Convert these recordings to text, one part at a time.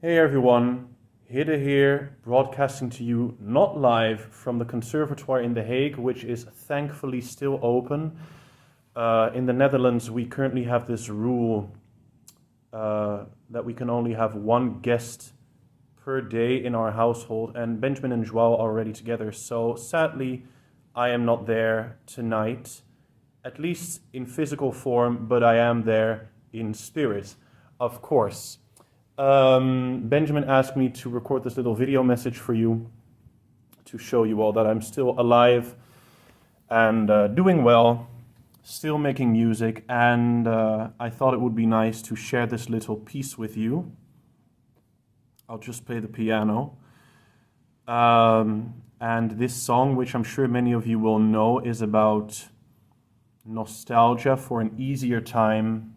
Hey everyone, Hidde here, broadcasting to you not live from the Conservatoire in The Hague, which is thankfully still open. In the Netherlands, we currently have this rule that we can only have one guest per day in our household, and Benjamin and Joao are already together. So sadly, I am not there tonight, at least in physical form, but I am there in spirit, of course. Benjamin asked me to record this little video message for you to show you all that I'm still alive and doing well, still making music, and I thought it would be nice to share this little piece with you. I'll just play the piano. And this song, which I'm sure many of you will know, is about nostalgia for an easier time,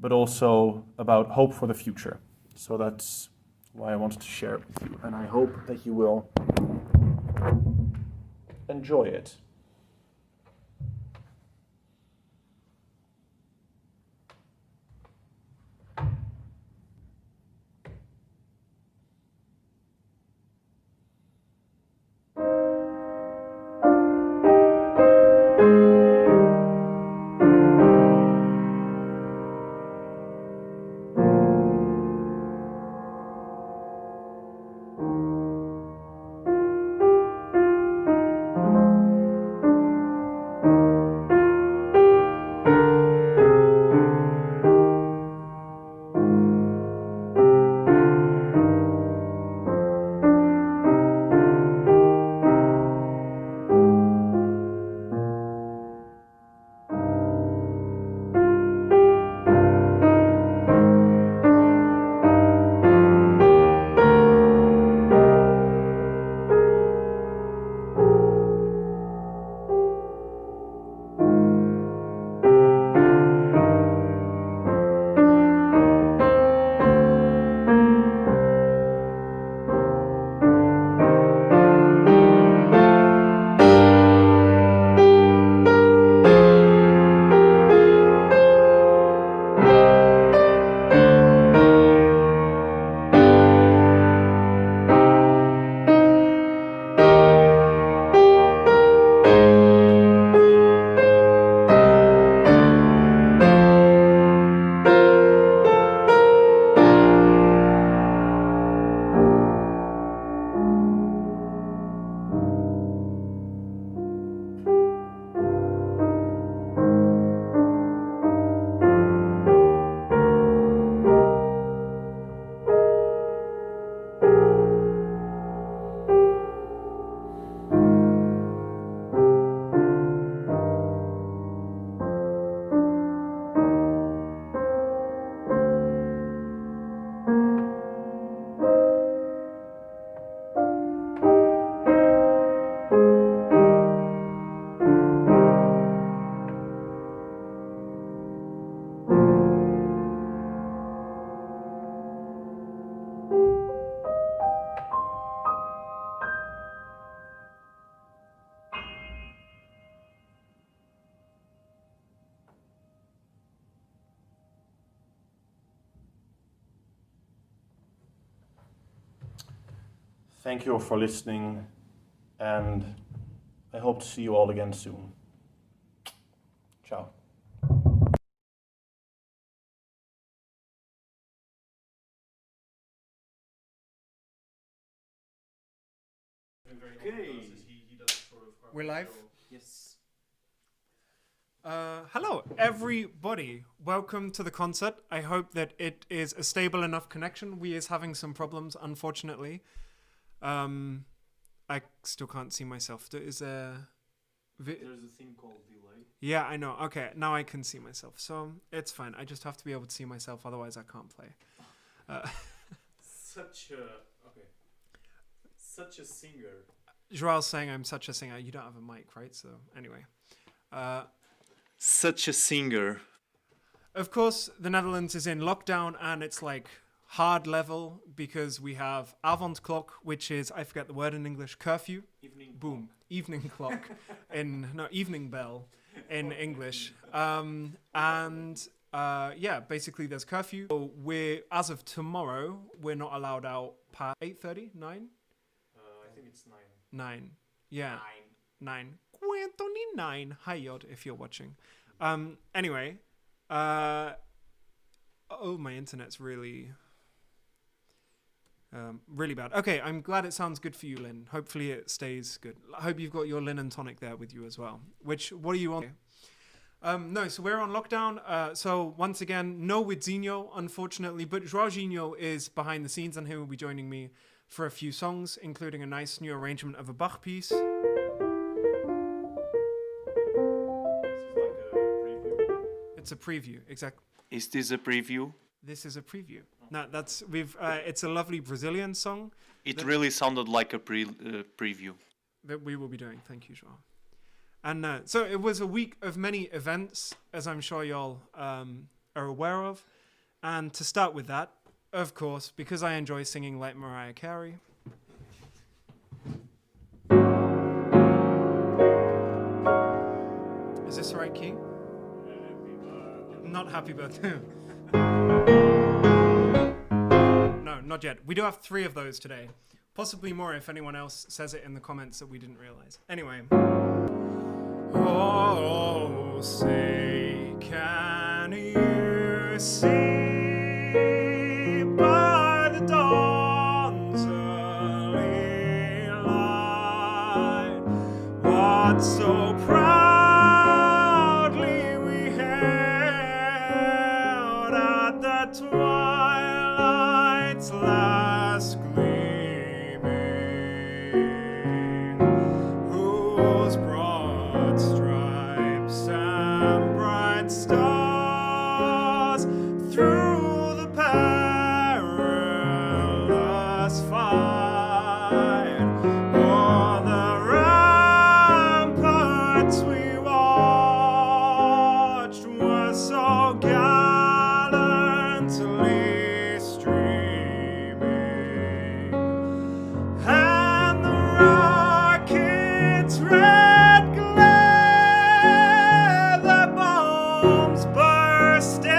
but also about hope for the future. So that's why I wanted to share it with you, and I hope that you will enjoy it. Thank you all for listening, and I hope to see you all again soon. Ciao. Okay. We're live? Yes. Hello, everybody. Welcome to the concert. I hope that it is a stable enough connection. We is having some problems, unfortunately. I still can't see myself. Is there... There's a thing called delay. Yeah, I know. Okay, now I can see myself. So it's fine. I just have to be able to see myself. Otherwise, I can't play. Such a singer. Joel's saying I'm such a singer. You don't have a mic, right? So anyway. Such a singer. Of course, the Netherlands is in lockdown and it's like hard level because we have avondklok, which is, I forget the word in English, curfew. Evening. Boom. Evening clock. Evening bell in English. yeah, basically there's curfew. So as of tomorrow, we're not allowed out past 8:30, 9? I think it's 9. 9. Yeah. 9. 9. Hi, Yod, if you're watching. Anyway, oh, my internet's really bad. Okay, I'm glad it sounds good for you, Lynn. Hopefully it stays good. I hope you've got your Lynn and tonic there with you as well. What are you on? No, so we're on lockdown. So once again, no with Zinho, unfortunately, but Jorginho is behind the scenes and he will be joining me for a few songs, including a nice new arrangement of a Bach piece. This is like a preview. It's a preview, exactly. Is this a preview? This is a preview. No, it's a lovely Brazilian song It really sounded like a preview. that we will be doing. Thank you, Joao. And so it was a week of many events, as I'm sure y'all are aware of. And to start with that, of course, because I enjoy singing like Mariah Carey. Is this the right key? Not happy birthday. No, not yet. We do have 3 of those today. Possibly more if anyone else says it in the comments that we didn't realize. Anyway. Oh, say, can you see by the dawn's early light what so proudly we held at the twilight's last gleaming, whose broad stripes and bright stars through the perilous fight o'er the ramparts we watched were so gallantly streaming, and the rocket's red glare, the bombs bursting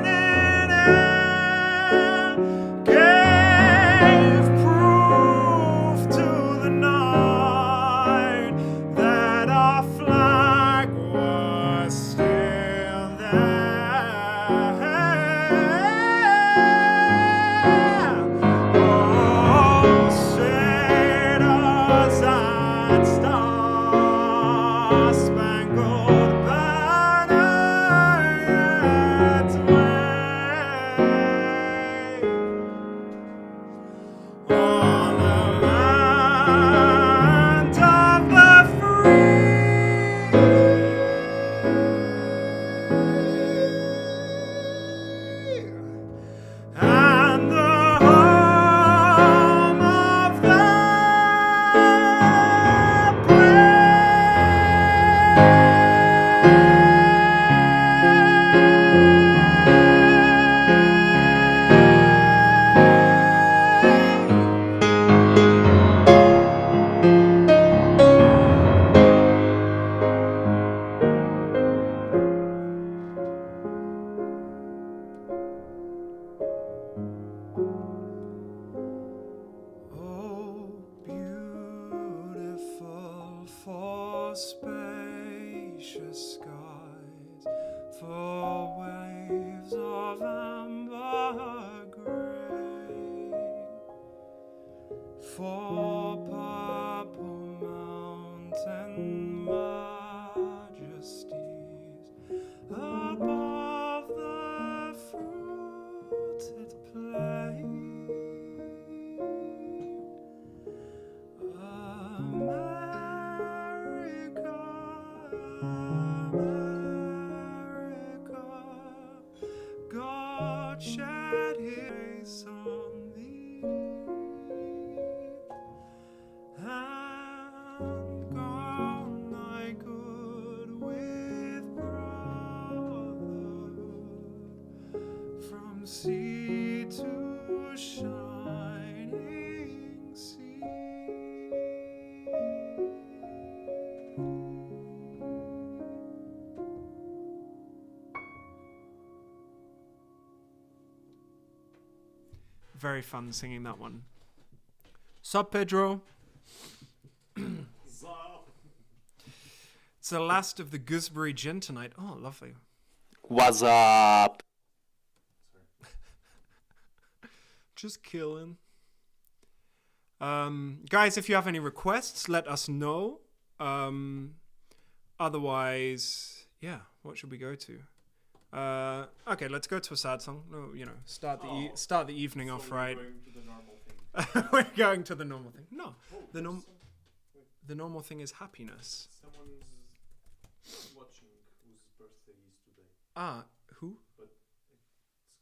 in air, gave proof to the night that our flag was still there. Oh, sailors and star-spangled banner yet wave on the land of the free and the home of the Oh, beautiful for spacious skies, for waves of amber gray, for purple mountain majesties above the fruited plain. America very fun singing that one. Sup, Pedro? It's the last of the gooseberry gin tonight. Oh, lovely. What's up? Just killing. Guys, if you have any requests, let us know. Otherwise, yeah, what should we go to? Okay, let's go to a sad song. No, you know, start the evening off right. We're going to the normal thing. No, the normal thing is happiness. Someone's watching whose birthday is today, Who? but it's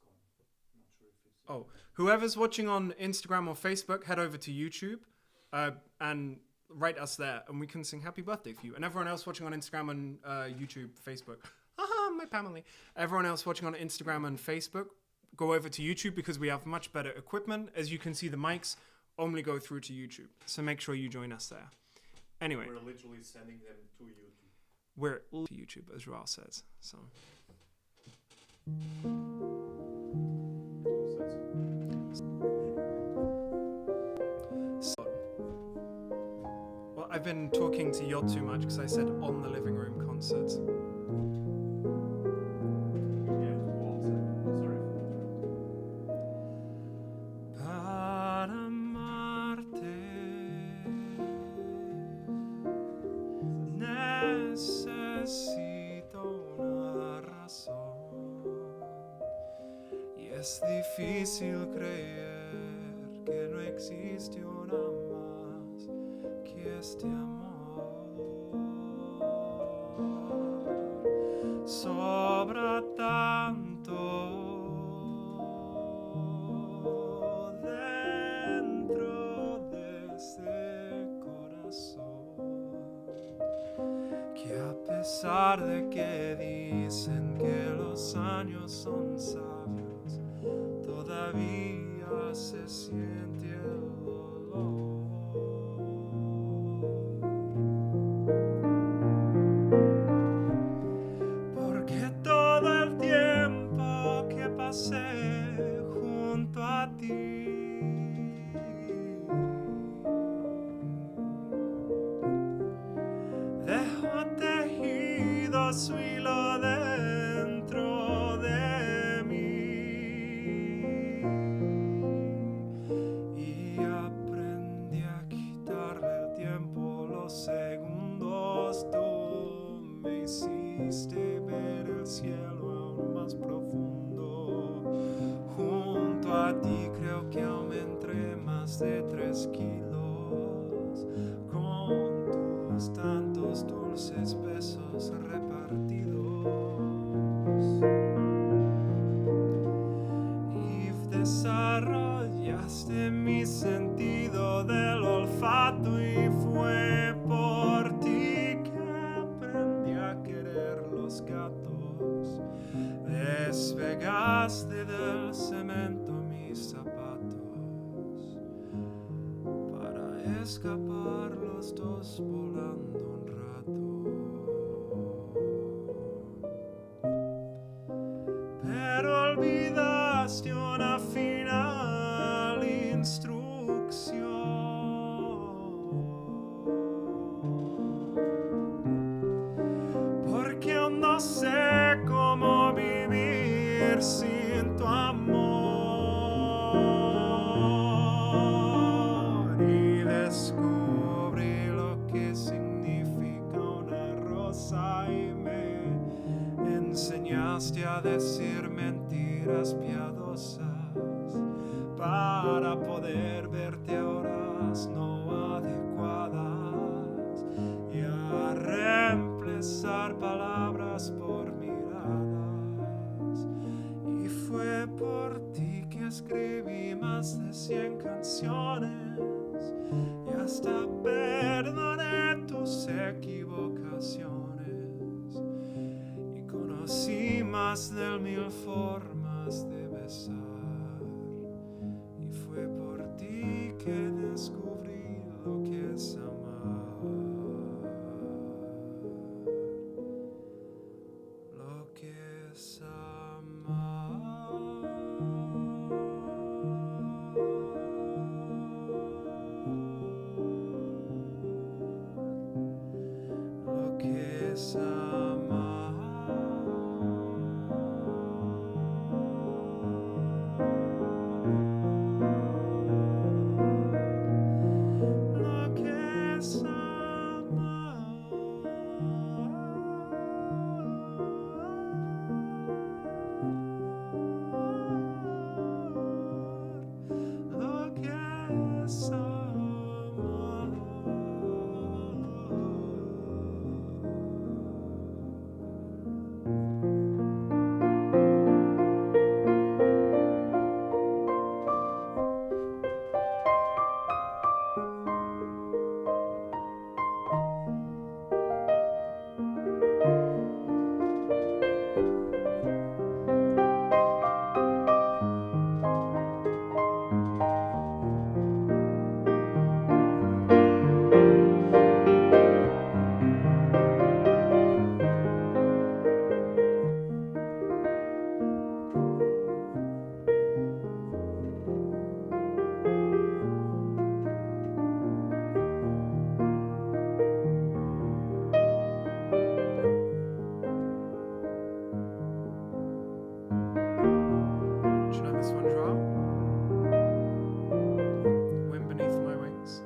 gone. I'm not sure if it's... Oh, whoever's watching on Instagram or Facebook, head over to YouTube and write us there, and we can sing happy birthday for you. And everyone else watching on Instagram and YouTube, Facebook, my family. Everyone else watching on Instagram and Facebook, go over to YouTube because we have much better equipment. As you can see, the mics only go through to YouTube, so make sure you join us there. Anyway, We're literally sending them to YouTube. we're to YouTube, as Raul says. So. Well, I've been talking to Yod too much because I said on the living room concert. Para amarte necesito una razón y es difícil creer que no existe una más que este amor. Sobra tanto dentro de ese corazón que a pesar de que dicen que los años son sabios, todavía se siente el dolor. Porque todo el tiempo que pasé junto a ti dejó tejido su hilo dentro de mí y aprendí a quitarle el tiempo, los segundos. Tú me hiciste ver el cielo aún más profundo. Junto a ti creo que aumenté más de 3 kilos con tus tantos dulces besos repartidos. Y desarrollaste mi sentido del olfato y fue por ti que aprendí a querer los gatos. Despegaste del cemento mis zapatos para escapar los dos volando un rato. Pero olvidaste una final instrucción, porque aún no sé cómo vivir sin tu amor. Y descubrí lo que significa una rosa y me enseñaste a decir mentiras piadosas para poder verte a horas no adecuadas y a reemplazar palabras por miradas. Y fue por ti que escribí más de 100 canciones y hasta perdoné tus equivocaciones y conocí más de 1000 formas de besar. Y fue por ti que descubrí lo que es amar, lo que es amar. Do you know this one, Joao? Wind Beneath My Wings.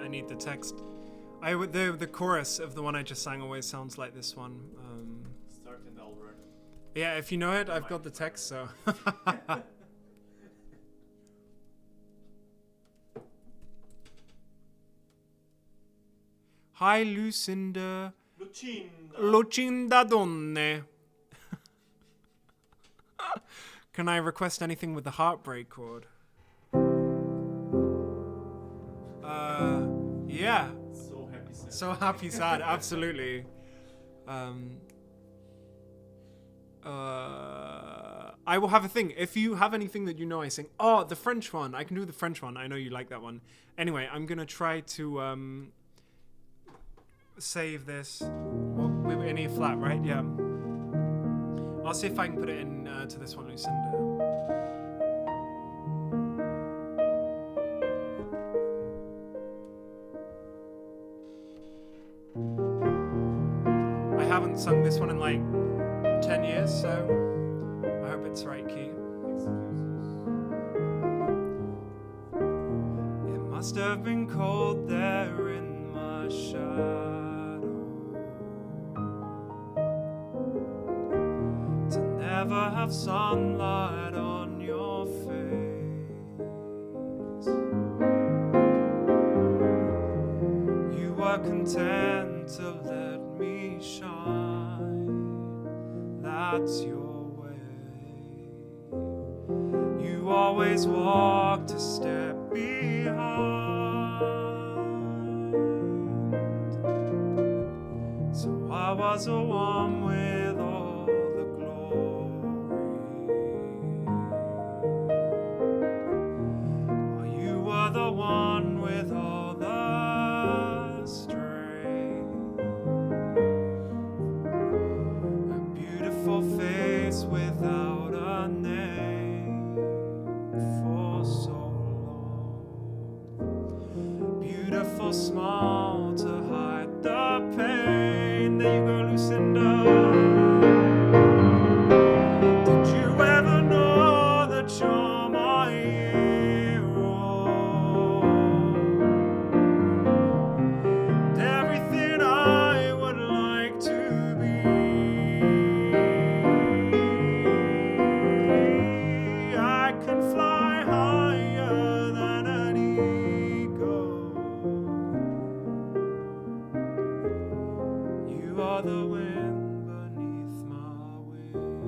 I need the text. The chorus of the one I just sang always sounds like this one. Start in the Alberta. Yeah, if you know it, I've got the text, so. Hi, Lucinda. Lucinda Donne. Can I request anything with the heartbreak chord? Yeah. So happy, sad. So happy, sad, absolutely. I will have a thing. If you have anything that you know I sing. Oh, the French one. I can do the French one. I know you like that one. Anyway, I'm going to try to save this. Well, we were in E flat, right? Yeah. I'll see if I can put it in to this one, Lucinda. I haven't sung this one in like 10 years, so I hope it's right key. It must have been cold there in my shadow to never have sunlight on your face. You were content to let me shine. That's your way. You always walked a step behind. So I was the one with all the glory, while you were the one with all the strength. A beautiful face without a name for so long. Beautiful smile to hide the pain. There you go, Lucinda. Did you ever know that you're my hero? And everything I would like to be. I can fly higher than an eagle. You are the wind beneath my wings.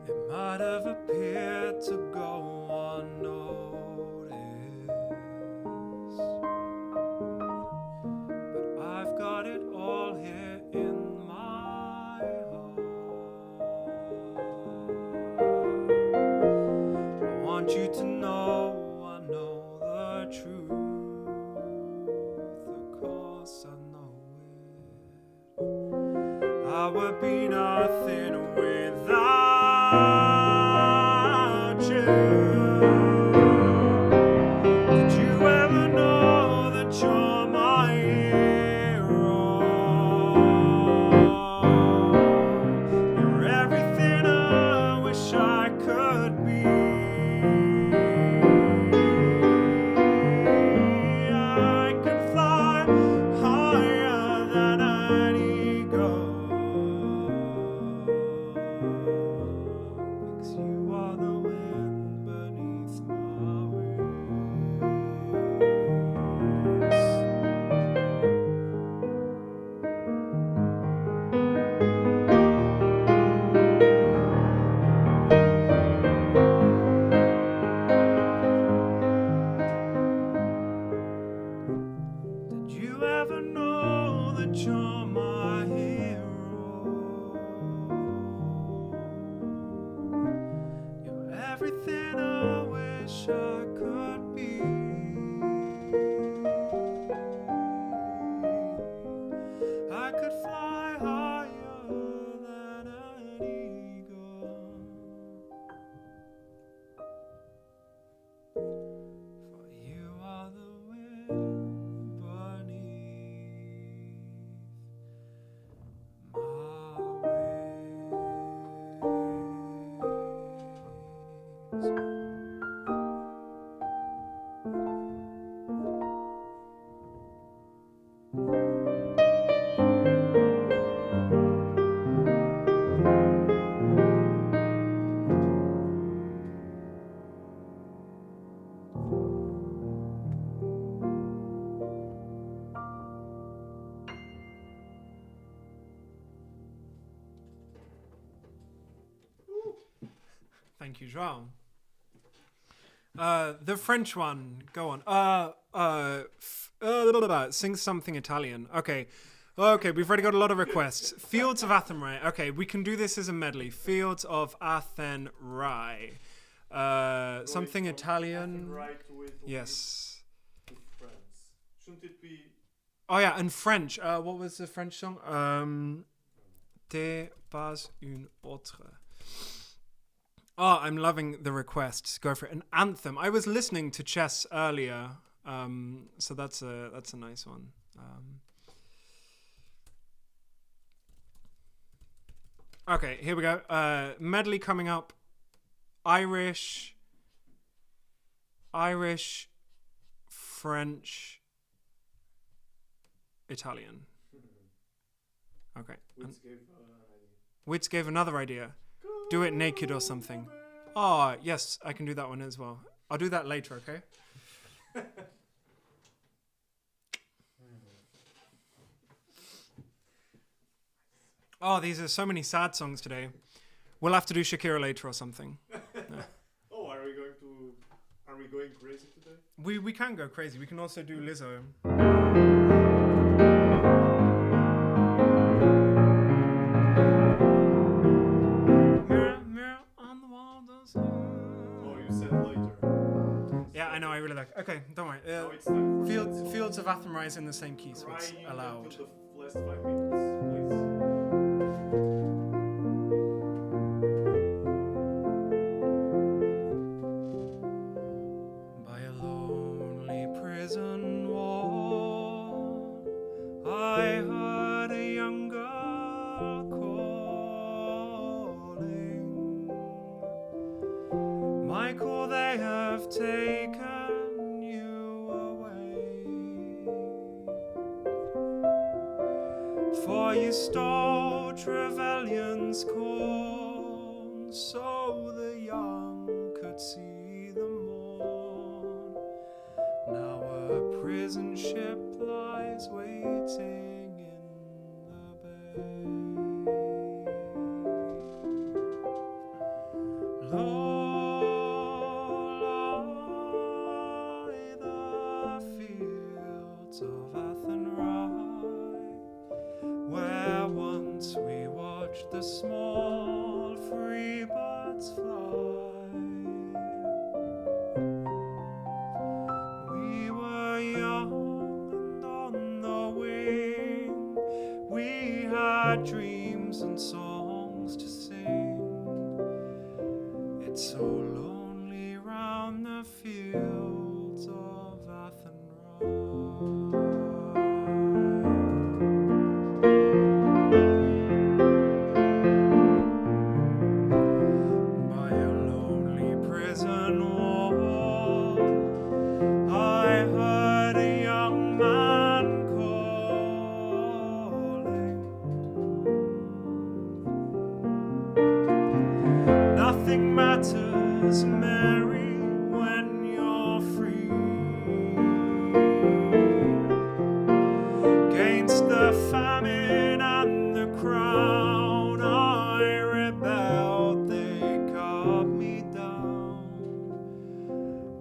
It might have appeared to go unnoticed, but I've got it all here in my heart. I want you to know, I know Did you ever know that you're my hero? You're everything I wish I could be. I could fly higher than an eagle. 'Cause you are the wind beneath my wings. Did you ever know that you're my hero? You're everything I wish I could be. I could fly higher than an eagle. For you are the wind beneath my wings. Thank you, João. The French one, go on. Sing something Italian. Okay, we've already got a lot of requests. Fields of Athenry. Okay, we can do this as a medley. Fields of Athenry. Something Italian. Yes. Shouldn't it be? Oh yeah, and French. What was the French song? T'es pas une autre. Oh, I'm loving the requests. Go for it. An anthem. I was listening to Chess earlier, so that's a nice one. Okay, here we go. Medley coming up. Irish, French, Italian. Okay. Witz gave another idea. Do it naked or something. Oh, yes, I can do that one as well. I'll do that later, okay? Oh, these are so many sad songs today. We'll have to do Shakira later or something. Oh, are we going crazy today? We can go crazy. We can also do Lizzo. Oh, you said later. Yeah, I know. I really like. Okay, don't worry. Now it's time for Fields of Athenry is in the same key, so it's crying allowed. until the last 5 minutes, please. By a lonely prison wall, I heard a young girl calling. Michael, they have taken you away, for you stole Trevelyan's corn, so the young could see the morn. Now a prison ship lies waiting in the bay. Lie the fields of Athenry, where once we watched the small free birds fly. We were young and on the wing, we had dreams and songs to sing. It's so lonely fields of Athenry. By a lonely prison wall, I heard a young man calling. Nothing matters, Mary, when you're free. Against the famine and the crown, I rebelled, they cut me down.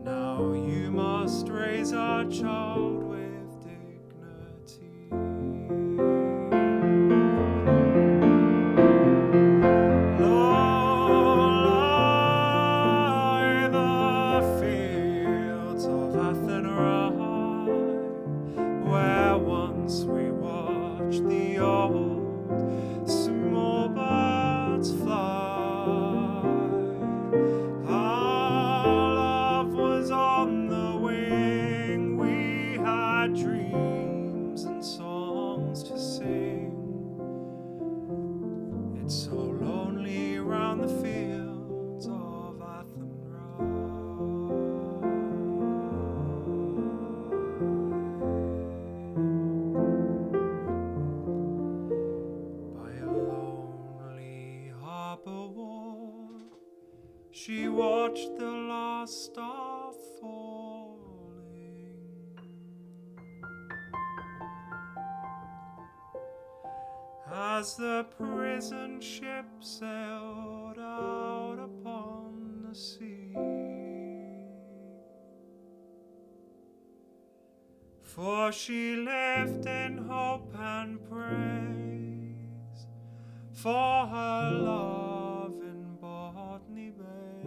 Now you must raise our child with dignity. Low lie the fields of Athenry, where once we watched the old small birds fly. Our love was on the wing, we had dreams and songs to sing. It's so lonely round the fields of Athenry. By a lonely harbor wall, she watched the last star falling. As the prison ship sailed out upon the sea. For she lived in hope and praise for her love in Botany Bay.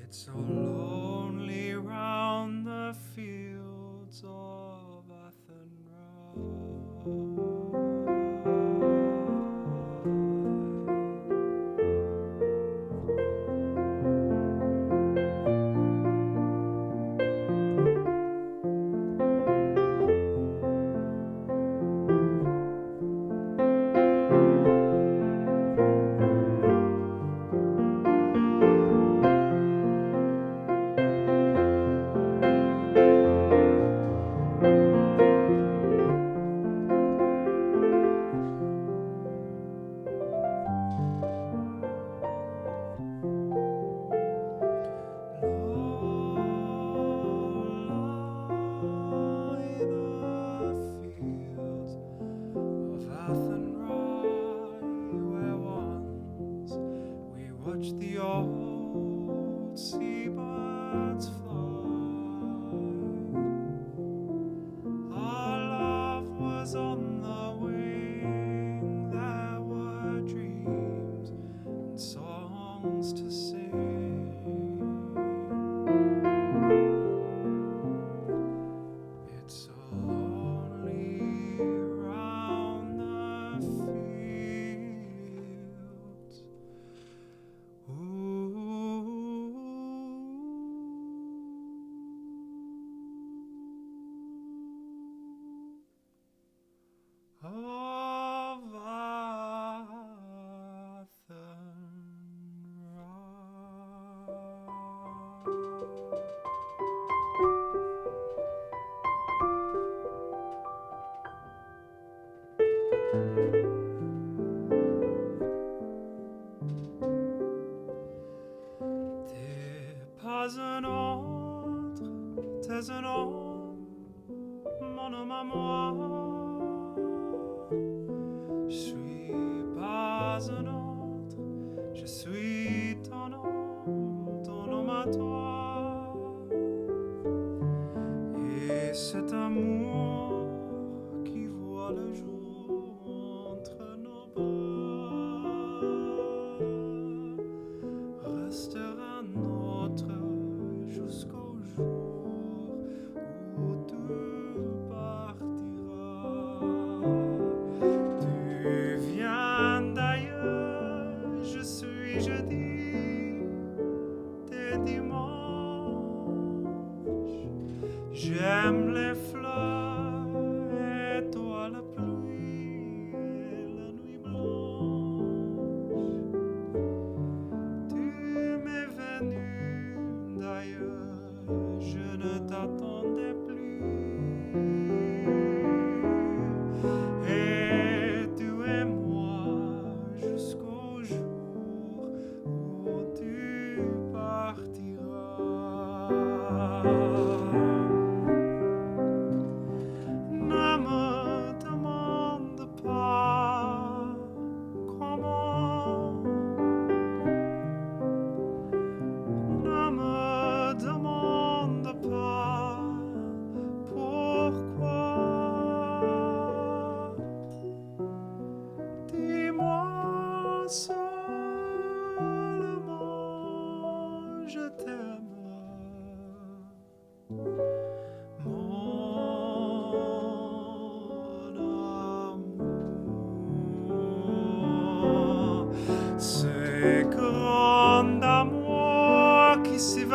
It's so lonely round the fields of watch the old seabirds fly. Our love was on the wing, there were dreams and songs to sing. It's so lonely round the fields. Of T'es pas un autre, t'es un homme, mon homme à moi. Je suis pas un autre, je suis ton homme à toi. Et cet amour qui voit le jour entre nos bras restera nôtre jusqu'au jour où tu partiras. Tu viens d'ailleurs, je suis jeudi,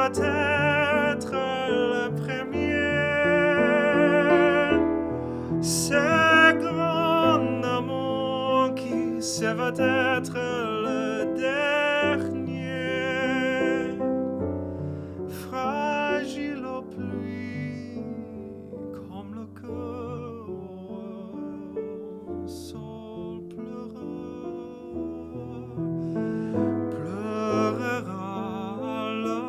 va être le premier. Ce grand amour qui ça va être le dernier. Fragile aux pluies comme le cœur sol pleurera là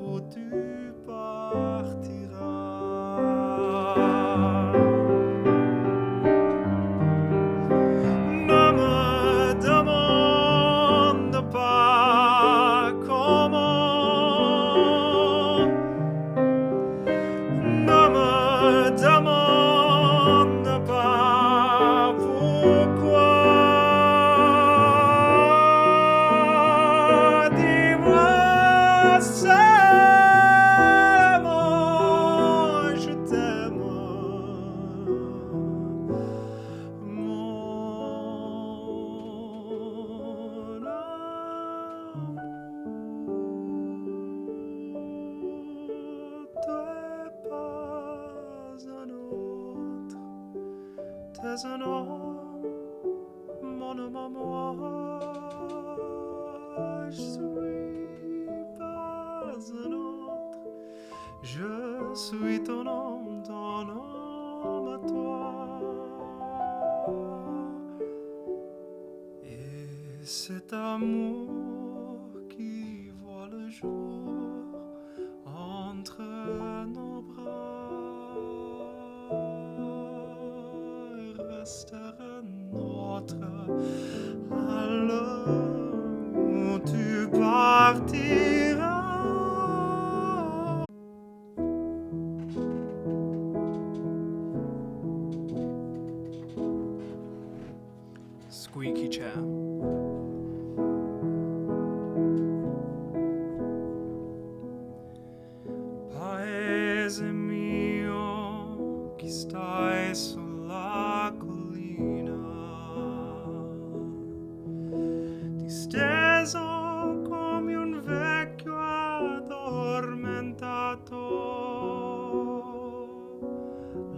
où tu partiras. Ne me demande pas comment, ne me demande pas pourquoi. Dis-moi seulement je t'aime, mon amour. Tu es pas un autre, t'es un homme, mon homme à moi. Je suis pas un autre, je suis ton homme à toi. Et cet amour qui voit le jour entre nos bras restera notre à l'heure où tu partiras. Squeaky chair. Paese mio che stai sulla collina, disteso come un vecchio addormentato.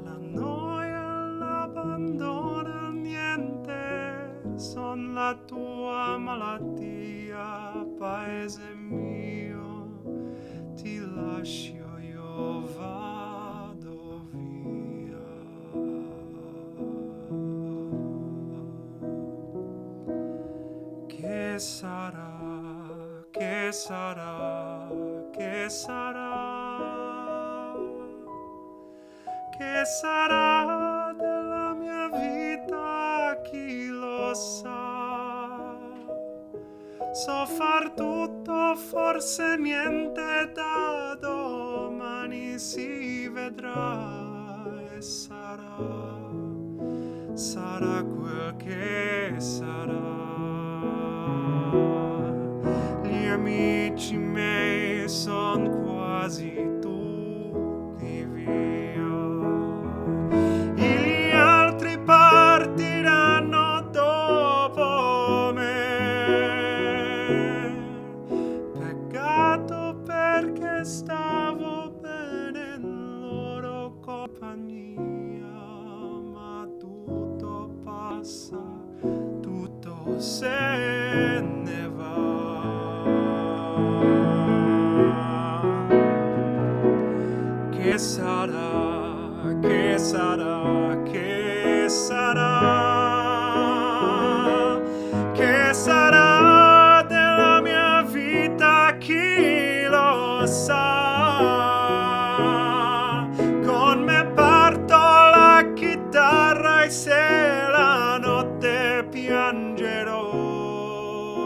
La noia, l'abbandono, niente son la tua malattia. Paese mio, ti lascio, io vado via. Che sarà, che sarà, che sarà, che sarà della mia vita, chi lo sa. So far tutto, forse niente, da domani si vedrà e sarà quel che sarà. Gli amici miei son quasi tutti via, e gli altri partiranno dopo me. Peccato perché stavo bene in loro compagnia, ma tutto passa, tutto se ne va. Che sarà, che sarà, che sarà, che sarà della mia vita, chi lo sa. Con me parto la chitarra e se la notte piangerò,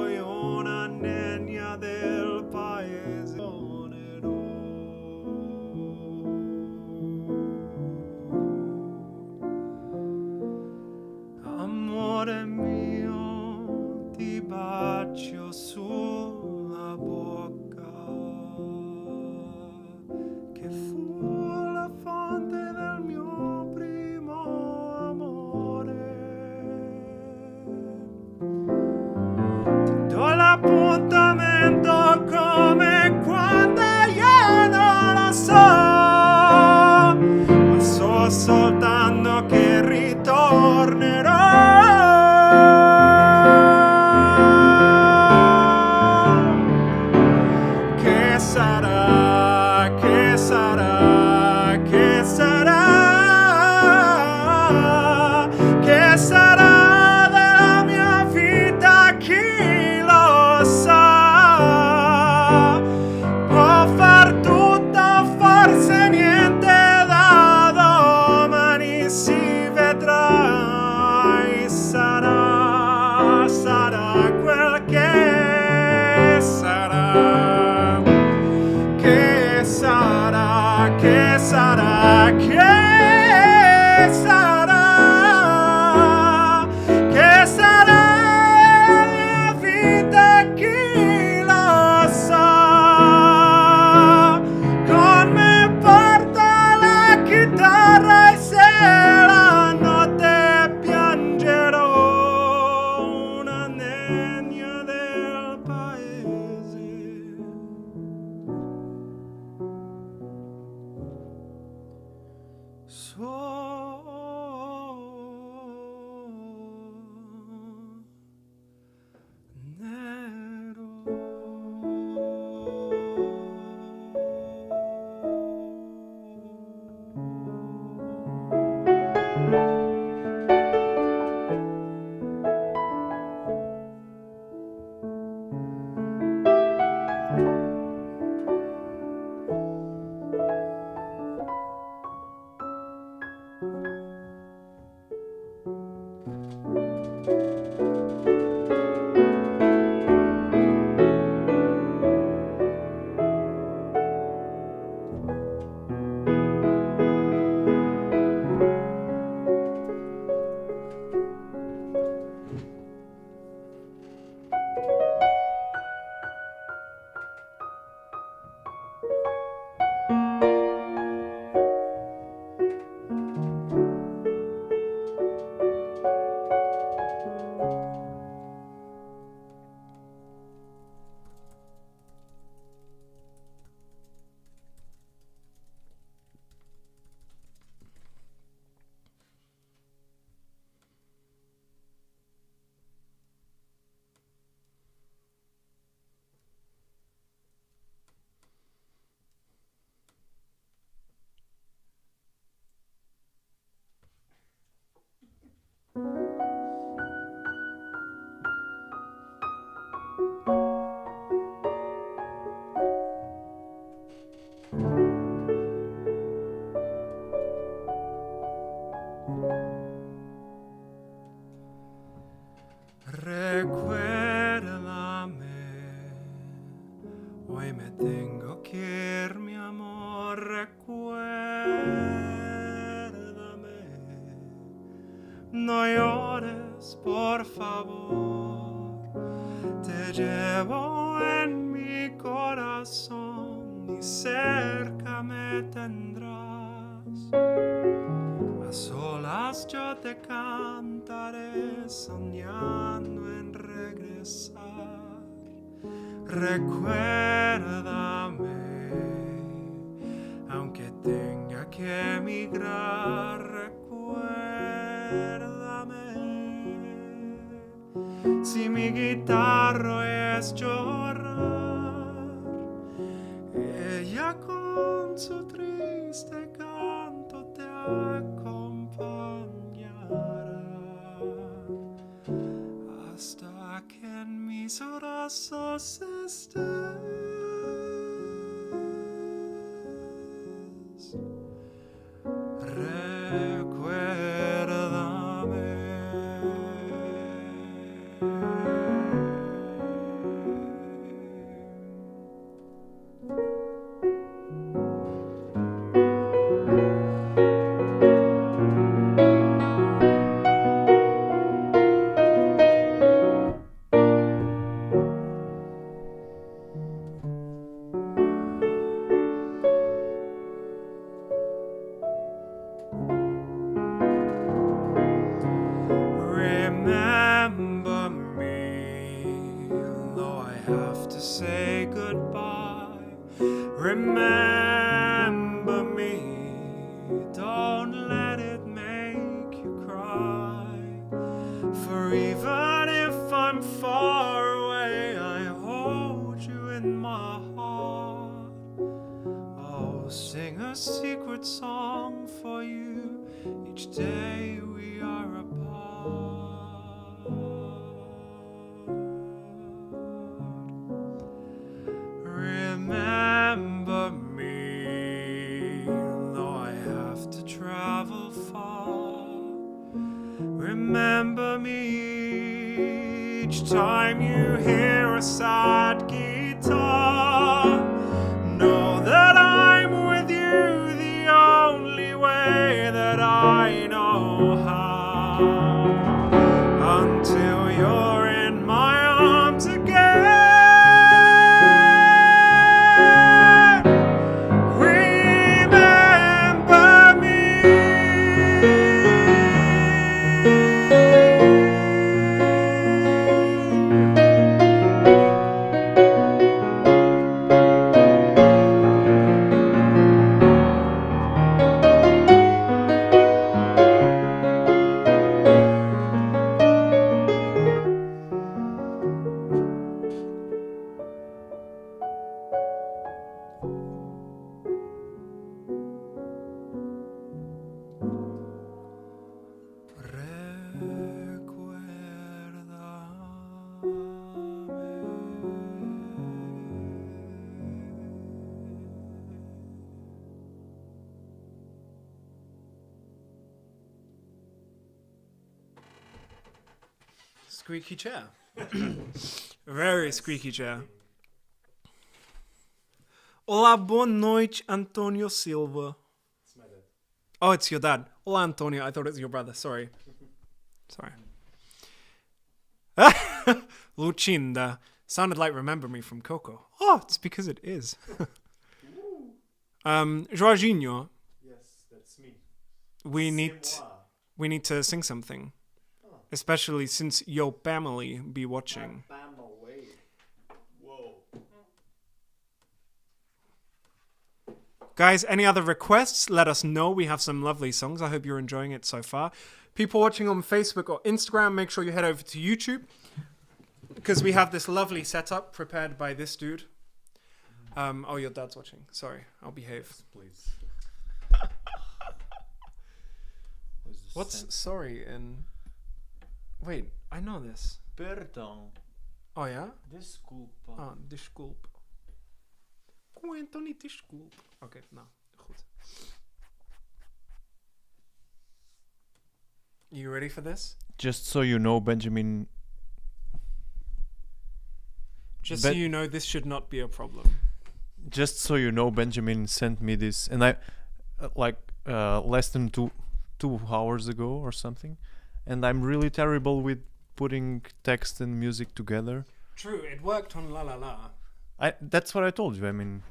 io una nenia del paese suonerò. Amore mio, ti bacio sulla bocca, che fu la fonte del mio primo amore. Ti do l'appuntamento come tequila sa. Con me porta la chitarra e se la notte piangerò una nenia del paese. Recuérdame, hoy me tengo que ir, mi amor, recuérdame. No llores, por favor, te llevo en mi corazón y cerca me tendrás. A solas yo te cantaré soñando en regresar. Recuérdame, aunque tenga que emigrar, recuérdame. Si mi guitarra es llorar, ella con su triste canto te acompañará hasta que en mis brazos estés. Remember me, though I have to say goodbye. Remember me, don't let it make you cry. For even if I'm far away, I hold you in my heart. I'll sing a secret song for you each day we are apart. Remember me, though I have to travel far. Remember me each time you hear a sad guitar. Know that I'm with you the only way that I know how. Until you're in my arms again. Squeaky chair. Very squeaky chair. Olá, boa noite, Antonio Silva. It's my dad. Oh, it's your dad. Hola, Antonio. I thought it was your brother. Sorry. Lucinda. Sounded like Remember Me from Coco. Oh, it's because it is. Jorginho, Yes, that's me. we need to sing something. Especially since your family be watching. Whoa. Guys, any other requests? Let us know. We have some lovely songs. I hope you're enjoying it so far. People watching on Facebook or Instagram, make sure you head over to YouTube. Because we have this lovely setup prepared by this dude. Oh, your dad's watching. Sorry, I'll behave. Please. What's sorry in... Wait, I know this. Perdão. Oh, yeah? Desculpa. Ah, desculpa. Anthony, desculpa. Oké, nou, goed. You ready for this? Just so you know, Benjamin. Just so Ben- you know, this should not be a problem. Just so you know, Benjamin sent me this, and I less than two hours ago or something, and I'm really terrible with putting text and music together. True, it worked on La La La. That's what I told you. I mean,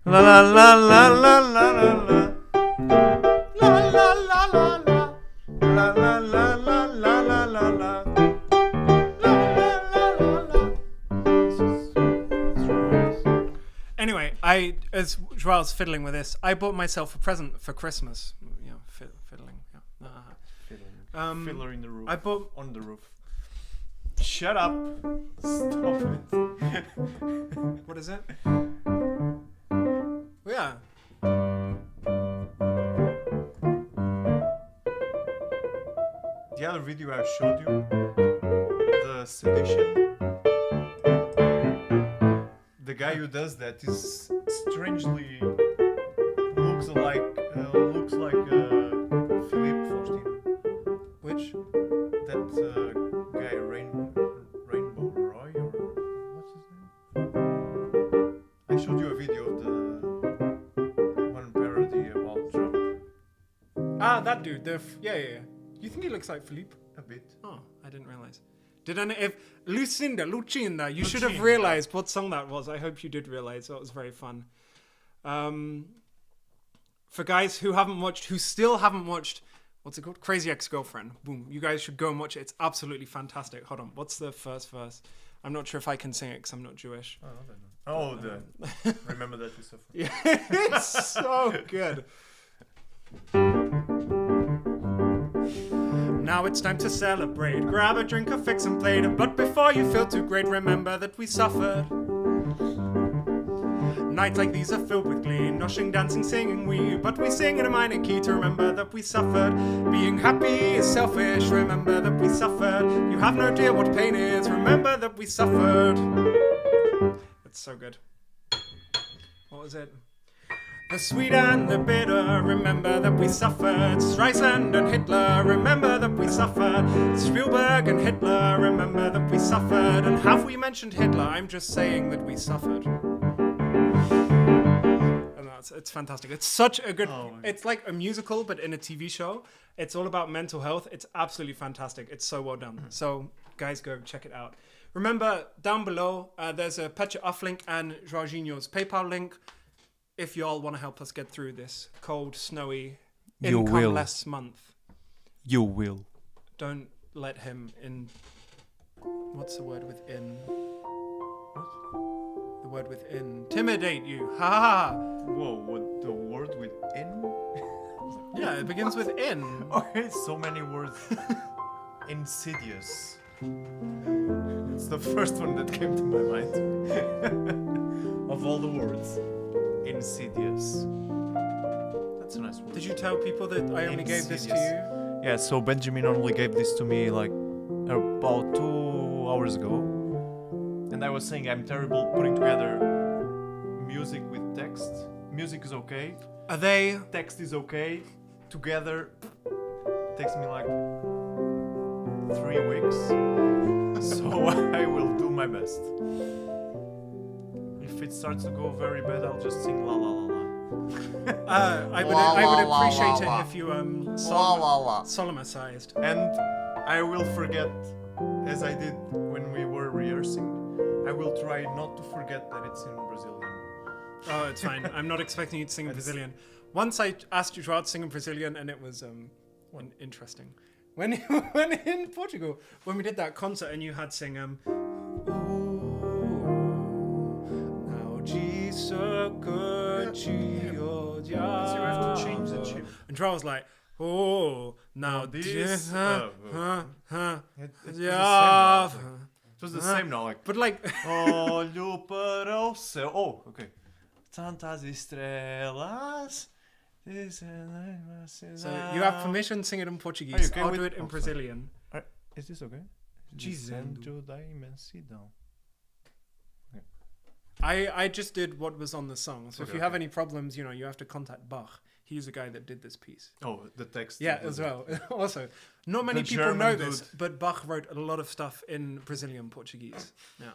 la la la la la la la la. La la la la la. La la la la la la la la. Anyway, as Joel's fiddling with this, I bought myself a present for Christmas. Yeah, fiddling. Yeah. Fiddler in the roof. I bought. On the roof. Shut up. Stop it. What is it? Yeah. The other video I showed you, the sedition. The guy who does that is strangely looks like Philippe Faustin. Which? That guy Rainbow Roy or what's his name? I showed you a video of the one parody about Trump. Ah, that dude. Yeah. You think he looks like Philippe? A bit. Oh, I didn't realize. If Lucinda, you should have Lucinda. realized what song that was. I hope you did realize. That was very fun. For guys who still haven't watched, what's it called? Crazy Ex-Girlfriend. Boom. You guys should go and watch it. It's absolutely fantastic. Hold on. What's the first verse? I'm not sure if I can sing it because I'm not Jewish. Oh, the remember that you suffered. Yeah, it's so good. Now it's time to celebrate. Grab a drink or fix some plate. But before you feel too great, remember that we suffered. Nights like these are filled with glee. Noshing, dancing, singing we. But we sing in a minor key to remember that we suffered. Being happy is selfish. Remember that we suffered. You have no idea what pain is. Remember that we suffered. It's so good. What was it? The sweet and the bitter, remember that we suffered. Streisand and Hitler, remember that we suffered. Spielberg and Hitler, remember that we suffered. And have we mentioned Hitler? I'm just saying that we suffered. And it's fantastic. It's such a good... It's like a musical, but in a TV show. It's all about mental health. It's absolutely fantastic. It's so well done. So, guys, go check it out. Remember, down below, there's a Pecha Off link and Jorginho's PayPal link. If y'all want to help us get through this cold, snowy, income-less month. You will. Don't let him in... What's the word with in? What? The word with in. Intimidate you. Ha ha ha. Whoa, what the word with in? Yeah, it begins with in. Okay, so many words. Insidious. It's the first one that came to my mind. Of all the words. Insidious. That's a nice word. Did you tell people that I only gave this to you? Yeah, so Benjamin only gave this to me like about 2 hours ago. And I was saying I'm terrible putting together music with text. Music is okay. Are they... Text is okay. Together takes me like 3 weeks, so I will do my best. If it starts to go very bad, I'll just sing la la la la. I would la, appreciate la, it if you la. solemnized. And I will forget, as I did when we were rehearsing, I will try not to forget that it's in Brazilian. Oh, it's fine. I'm not expecting you to sing in Brazilian. Once I asked you to sing in Brazilian, and it was interesting. When in Portugal, when we did that concert, and you had sing So you have to change the tune. and Joao was like, oh, now this, this, It yeah. was the same now, like. But like, Olho para o céu. Oh, okay. Tantas estrelas. so you have permission to sing it in Are you Portuguese. okay I'll with- do it in oh, Brazilian. Is this okay? Dizendo. Descendo da imensidão. I just did what was on the song. So if Okay, you have okay. any problems, you have to contact Bach. He's the guy that did this piece. Oh, the text. Yeah, as well. Also, not many The people German know this, dude. but Bach wrote a lot of stuff in Brazilian Portuguese. Yeah.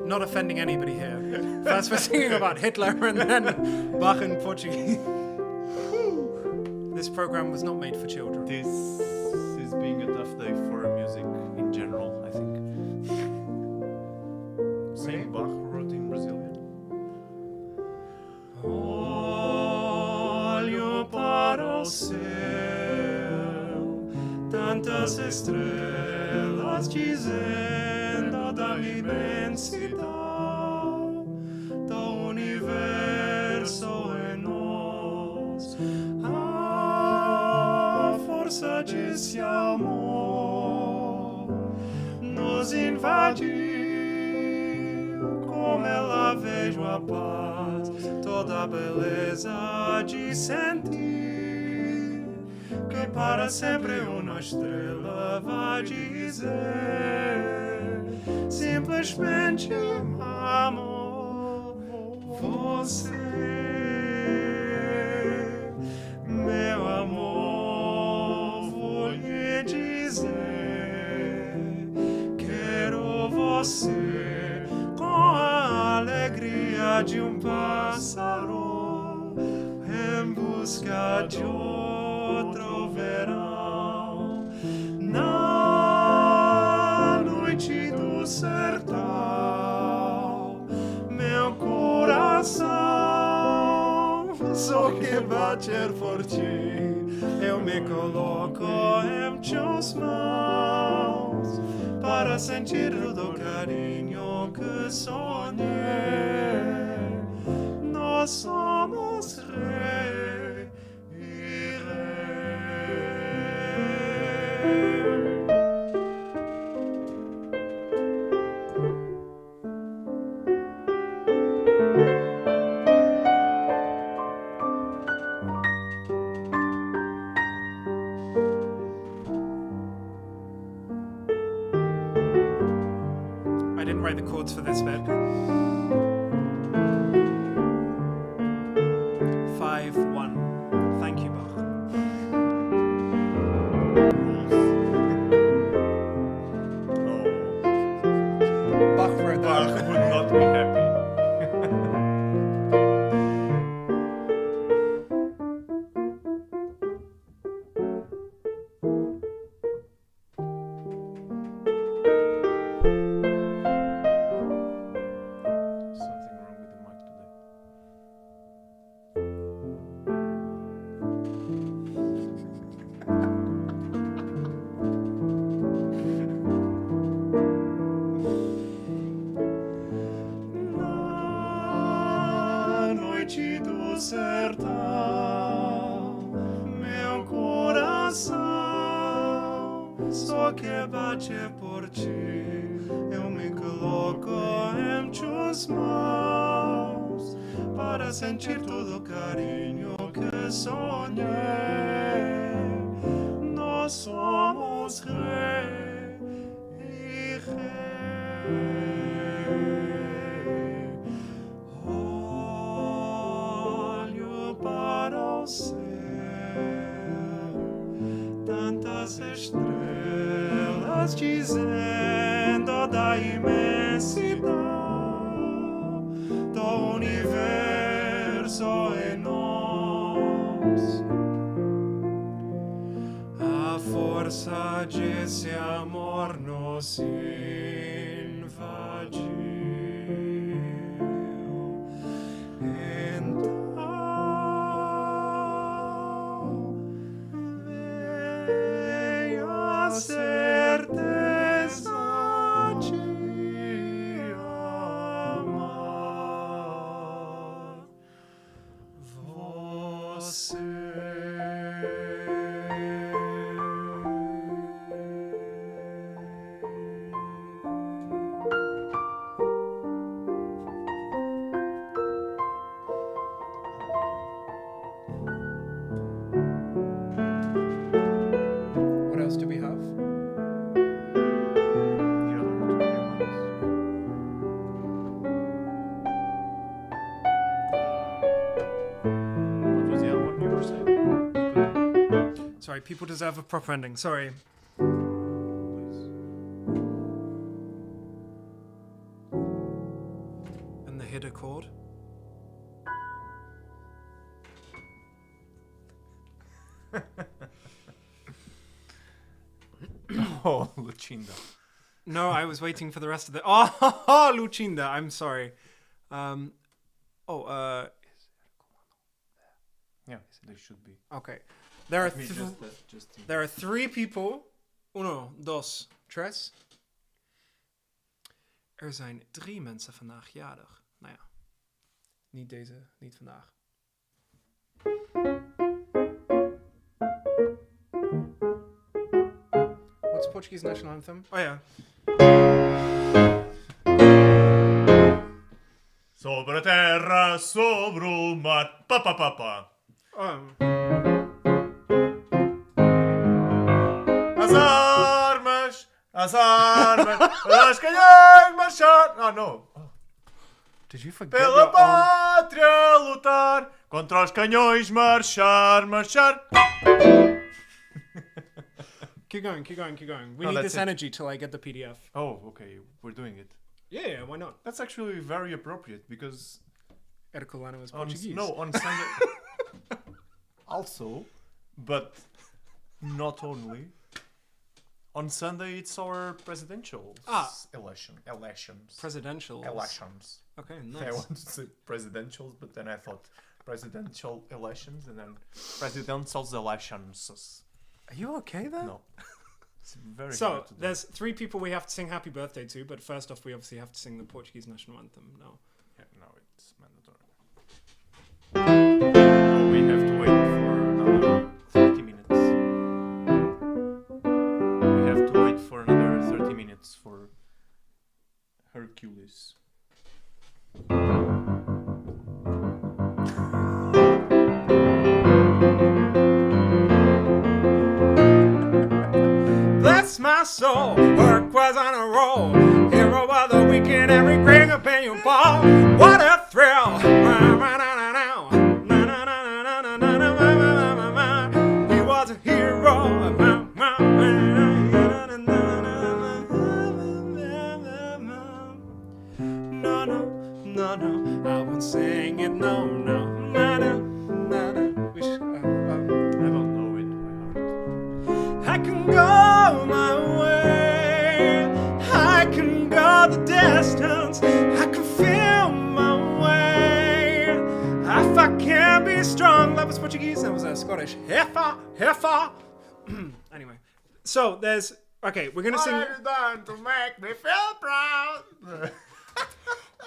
Not offending anybody here. First we're singing about Hitler and then Bach in Portuguese. This program was not made for children. This is being a tough day for music in general, I think. Same Bach wrote in Brazilian. Olho para o céu, tantas estrelas dizendo da imensidão do universo em nós. A força desse amor nos invadiu, como ela vejo a paz, toda a beleza de sentir que para sempre uma estrela vai dizer simplesmente amo você, meu amor, vou lhe dizer quero você com a alegria de pássaro em busca de outro verão. Na noite do sertão, meu coração só quer bater por ti. Eu me coloco em tuas mãos para sentir do carinho que sonhei. Nós somos rei e rei. I didn't write the chords for this bit. 5-1. Thank you, Bach. Bach wrote Bach that. would not be happy. Something wrong with the mic today. Na noite do sertão, meu coração só quer bater por ti. Eu me coloco em tuas mãos para sentir todo o carinho que sonhei. Nós somos rei e rei. Olho as estrelas dizendo da imensidão do universo em nós. A força desse amor nos invadiu. Então veio a certeza de amar você. What else do we have? The other two ones. What was the other one you were saying? Sorry, people deserve a proper ending. Sorry. Please. And the hit chord. Oh, Lucinda. No, I was waiting for the rest of the. Oh, Lucinda. I'm sorry. Yeah, they should be. Okay. There are Let me just there are three people. Uno, dos, tres. Er zijn 3 mensen vandaag jarig. Nou ja, niet vandaag. What's the Portuguese national anthem? Oh yeah. Sobre a terra, sobre o mar, pa pa pa pa. As armas, as canhões marchar. Ah, no. Did you forget Pela your own? pátria lutar, contra os canhões marchar, marchar. Keep going. We No, need that's this it. energy till I get the PDF. Oh, okay, we're doing it. Yeah, why not? That's actually very appropriate because Herculano is on Portuguese. on Sunday also, but not only. On Sunday it's our presidential elections. Presidential. Elections. Okay, I nice. wanted to say presidentials, but then I thought presidential elections and then presidential elections. Are you okay there? No. It's very So, hard to do. there's 3 people we have to sing happy birthday to, but first off, we obviously have to sing the Portuguese national anthem now. Yeah, no, it's mandatory. No, we have to wait for another 30 minutes. We have to wait for another 30 minutes for Hercules. Bless my soul, work was on a roll. Hero of the weekend, every Greg opinion ball. What a thrill! He was a hero. No, I won't sing it. No. We should, I don't know it by heart. I can go my way. I can go the distance. I can feel my way. If I can be strong. That was Portuguese. That was Scottish. Heifer. Anyway, so there's. Okay, we're gonna sing. What have you done to make me feel proud?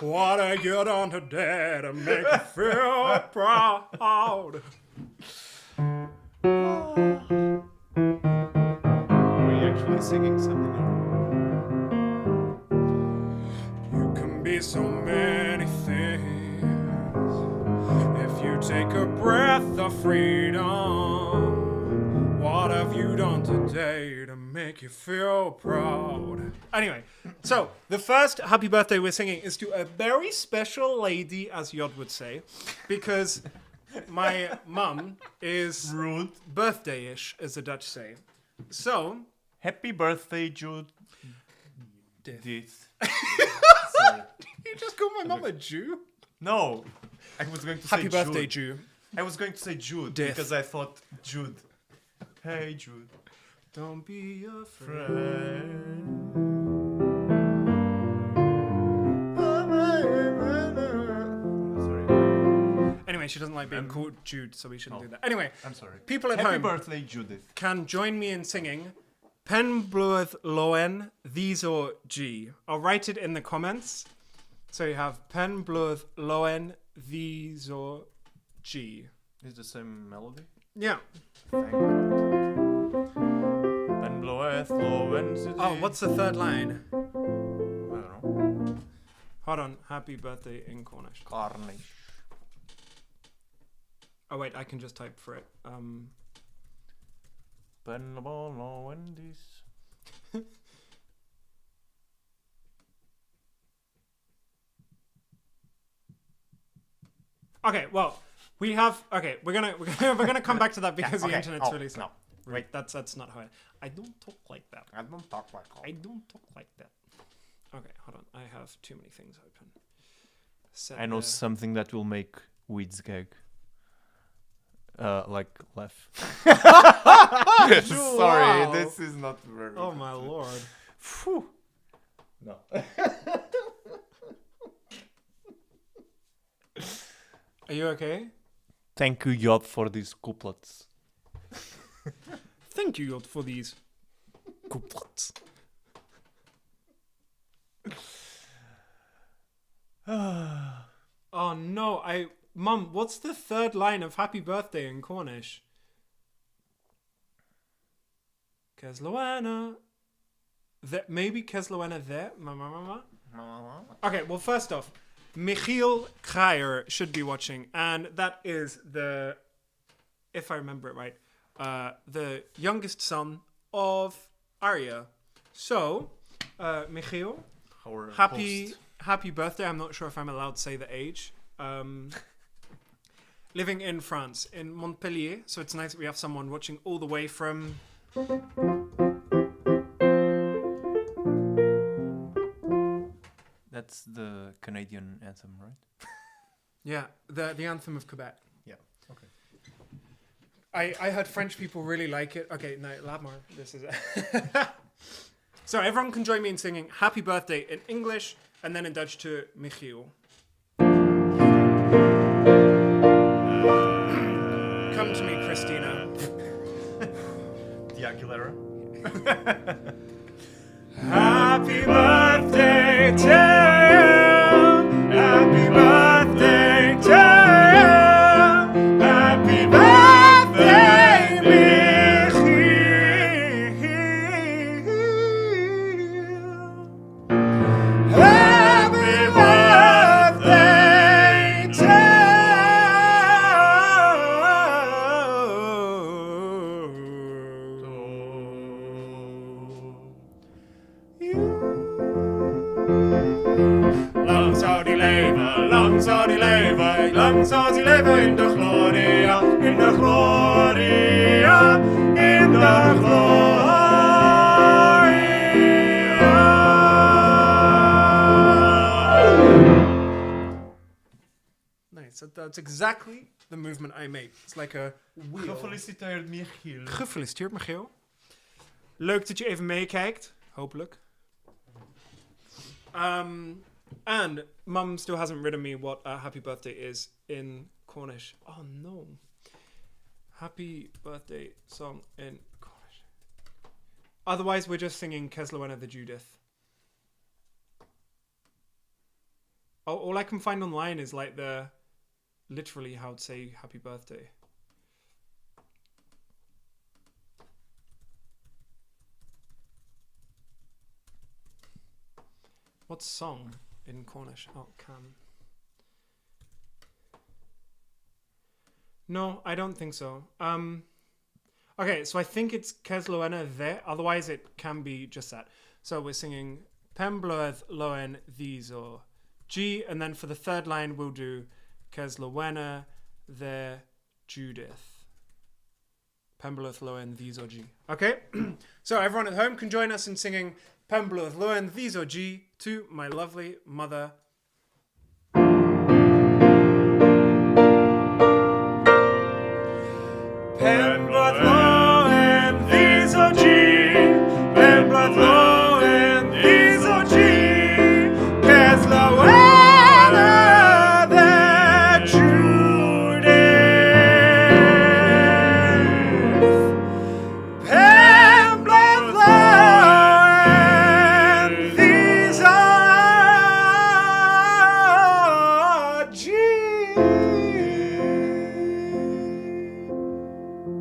What have you done today to make you feel proud? Are we actually singing something? You can be so many things if you take a breath of freedom. What have you done today to make you feel proud? Anyway, so the first happy birthday we're singing is to a very special lady, as Jod would say, because my mum is Rude. birthday-ish, as the Dutch say. So, Happy birthday, Jude. Sorry. you just called my mum a Jew? No, I was going to Happy say birthday, Jude. Jew. I was going to say Jude Death. because I thought Jude. Hey, Jude. Don't be afraid. Friend. Sorry. Anyway, she doesn't like being called Jude, so we shouldn't do that. Anyway, I'm sorry. people at Happy home birthday, Judith. can join me in singing Pen Blueth Loen These or G. I'll write it in the comments. So you have Pen Blueth Loen These or G. Is the same melody? Yeah. Thank God. Pen bloweth low and Oh, what's the third line? I don't know. Hold on. Happy birthday in Cornish. Carnage. Oh wait, I can just type for it. Pen low and this. Okay, well, we have. Okay, we're gonna come back to that because the internet's really slow. No, wait. That's not how I don't talk like that. I don't talk like I don't talk like that. Okay, hold on. I have too many things open. Set I know the- something that will make Weeds gag. Like laugh. Sorry, Wow. this is not very. Oh my lord. Phew. No. Are you okay? Thank you, Yod, for these couplets. Thank you Yod, for these couplets. Oh no, Mum, what's the third line of Happy Birthday in Cornish? Kesloana. Maybe Kesloana there? Okay, well, first off, Michiel Kreier should be watching, and that is if I remember it right, the youngest son of Arya. So, Michiel, Our happy birthday. I'm not sure if I'm allowed to say the age. Living in France, in Montpellier. So it's nice that we have someone watching all the way from... That's the Canadian anthem, right? Yeah, the anthem of Quebec. Yeah. Okay. I heard French people really like it. Okay, no, Labmar, this is it. So everyone can join me in singing Happy Birthday in English and then in Dutch to Michiel. Come to me, Christina. The Aguilera. Happy birthday to you. Happy birthday to you. Happy birthday, Michiel. Happy birthday to Lang zou die leven, lang zou die leven, lang zou die leven in de gloria, in de gloria, in de gloria. Nice, that's exactly the movement I make. It's like a wheel. Gefeliciteerd, Michiel. Gefeliciteerd, Michiel. Leuk dat je even meekijkt. Hopelijk. And Mum still hasn't written me what happy birthday is in Cornish. Oh no. Happy birthday song in Cornish. Otherwise, we're just singing Kesloena the Judith. Oh, all I can find online is like literally how to say happy birthday. What song in Cornish? Oh, can. No, I don't think so. Okay, so I think it's Kesloena there. Otherwise, it can be just that. So we're singing Pembloeth Loen These or G, and then for the third line we'll do Kesloena the Judith. Pembleth Loen Visoji. Okay? So everyone at home can join us in singing Pembleth Loen Visoji to my lovely mother. Pembleth Loen Visoji, Pembleth Loen Visoji, Pes Loena the Judith. Pembleth Loen Visoji.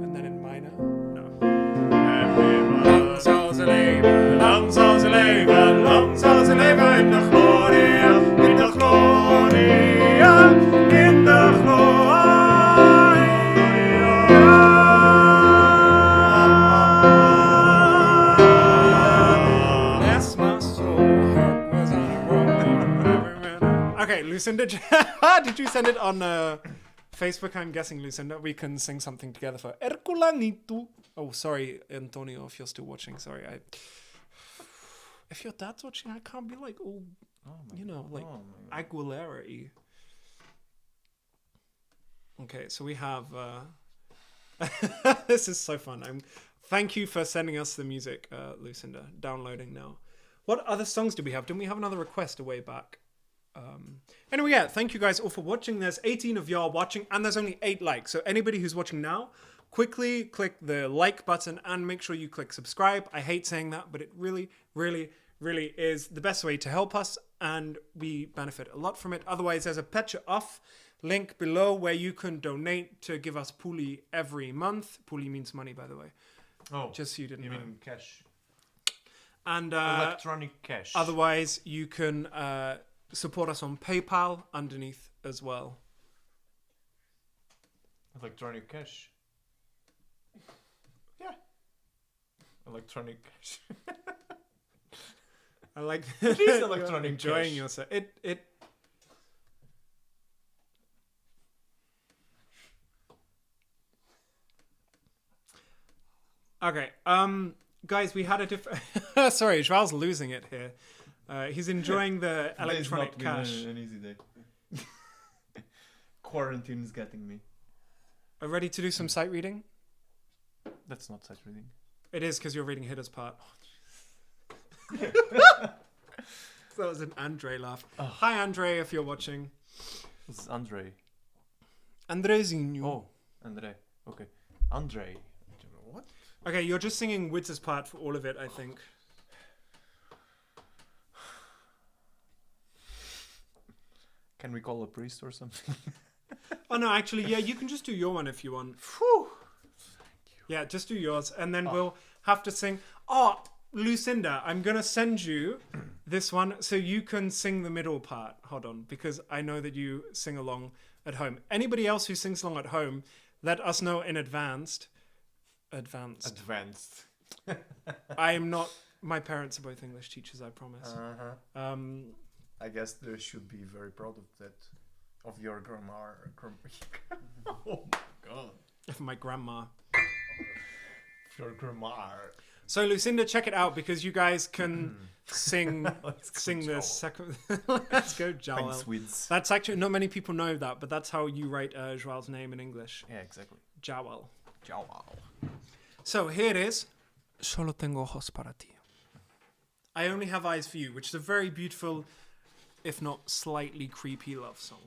And then in minor? No. Lang zal ze leven, lang zal ze leven, lang zal ze leven in de gloria, in de gloria, in de gloria. Bless my soul, heart was on a roll. Okay, Lucinda, did you send it on Facebook? I'm guessing, Lucinda, we can sing something together for Erculanito. Oh, sorry, Antonio, if you're still watching. Sorry, if your dad's watching, I can't be like, Aguilera-y. Okay, so we have. This is so fun. Thank you for sending us the music, Lucinda. Downloading now. What other songs do we have? Didn't we have another request a way back? Anyway, yeah, thank you guys all for watching. There's 18 of y'all watching, and there's only 8 likes. So anybody who's watching now, quickly click the like button and make sure you click subscribe. I hate saying that, but it really, really, really is the best way to help us, and we benefit a lot from it. Otherwise, there's a Petcha Off link below where you can donate to give us Puli every month. Puli means money, by the way. Oh, just so you didn't know. mean cash? And electronic cash. Otherwise, you can support us on PayPal underneath as well. Electronic cash. Yeah. Electronic cash. I like It is electronic enjoying cash. yourself. It. Okay. Guys, we had a different. Sorry, Joao's losing it here. He's enjoying the electronic cash. An easy day. Quarantine is getting me. Are you ready to do some sight reading? That's not sight reading. It is because you're reading Hitter's part. That was an Andre laugh. Oh. Hi, Andre, if you're watching. This is Andre. Andrezinho. Oh, Andre. Okay. Andre. What? Okay, you're just singing Witz's part for all of it, I think. Can we call a priest or something? Oh, no, actually, yeah, you can just do your one if you want. Whew. Yeah, just do yours. And then we'll have to sing. Oh, Lucinda, I'm going to send you this one so you can sing the middle part. Hold on, because I know that you sing along at home. Anybody else who sings along at home, let us know in advance. Advanced. I am not. My parents are both English teachers, I promise. I guess they should be very proud of that, of your grammar. Oh my god. Of my grandma. Your grammar. So Lucinda, check it out because you guys can sing the second. Let's go, Joel. Thanks, Wids. That's actually not many people know that, but that's how you write Joel's name in English. Yeah, exactly. Joel. Joel. So here it is. Solo tengo ojos para ti. I only have eyes for you, which is a very beautiful, if not slightly creepy love song.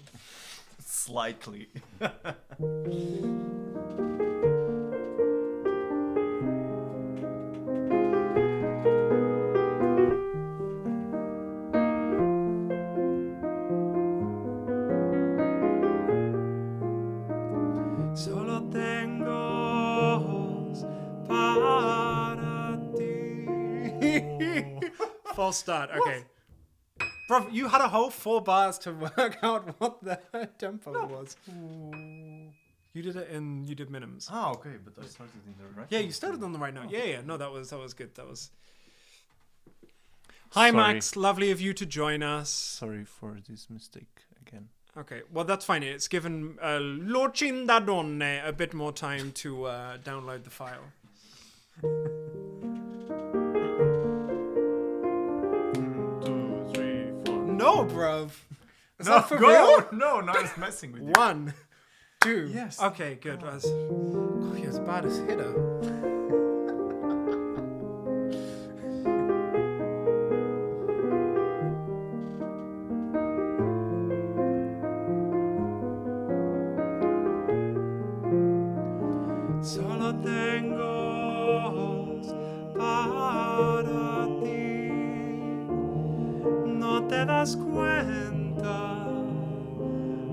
Slightly. Solo tengo ojos para ti. False start. Okay. Bro, you had a whole 4 bars to work out what the tempo was. You did it in you did minims. Ah, okay, but I started in the right. Yeah, you started on the right note. Yeah. No, that was good. That was. Hi, Sorry. Max. Lovely of you to join us. Sorry for this mistake again. Okay, well that's fine. It's given Locindadonne a bit more time to download the file. 2, 3, 4. No, bruv. Is No, that for go! real? No, no, I was messing with you. 1, 2. Yes. Okay, good. You're as bad as hitter. Solo tengo ojos para ti. No te das cuenta,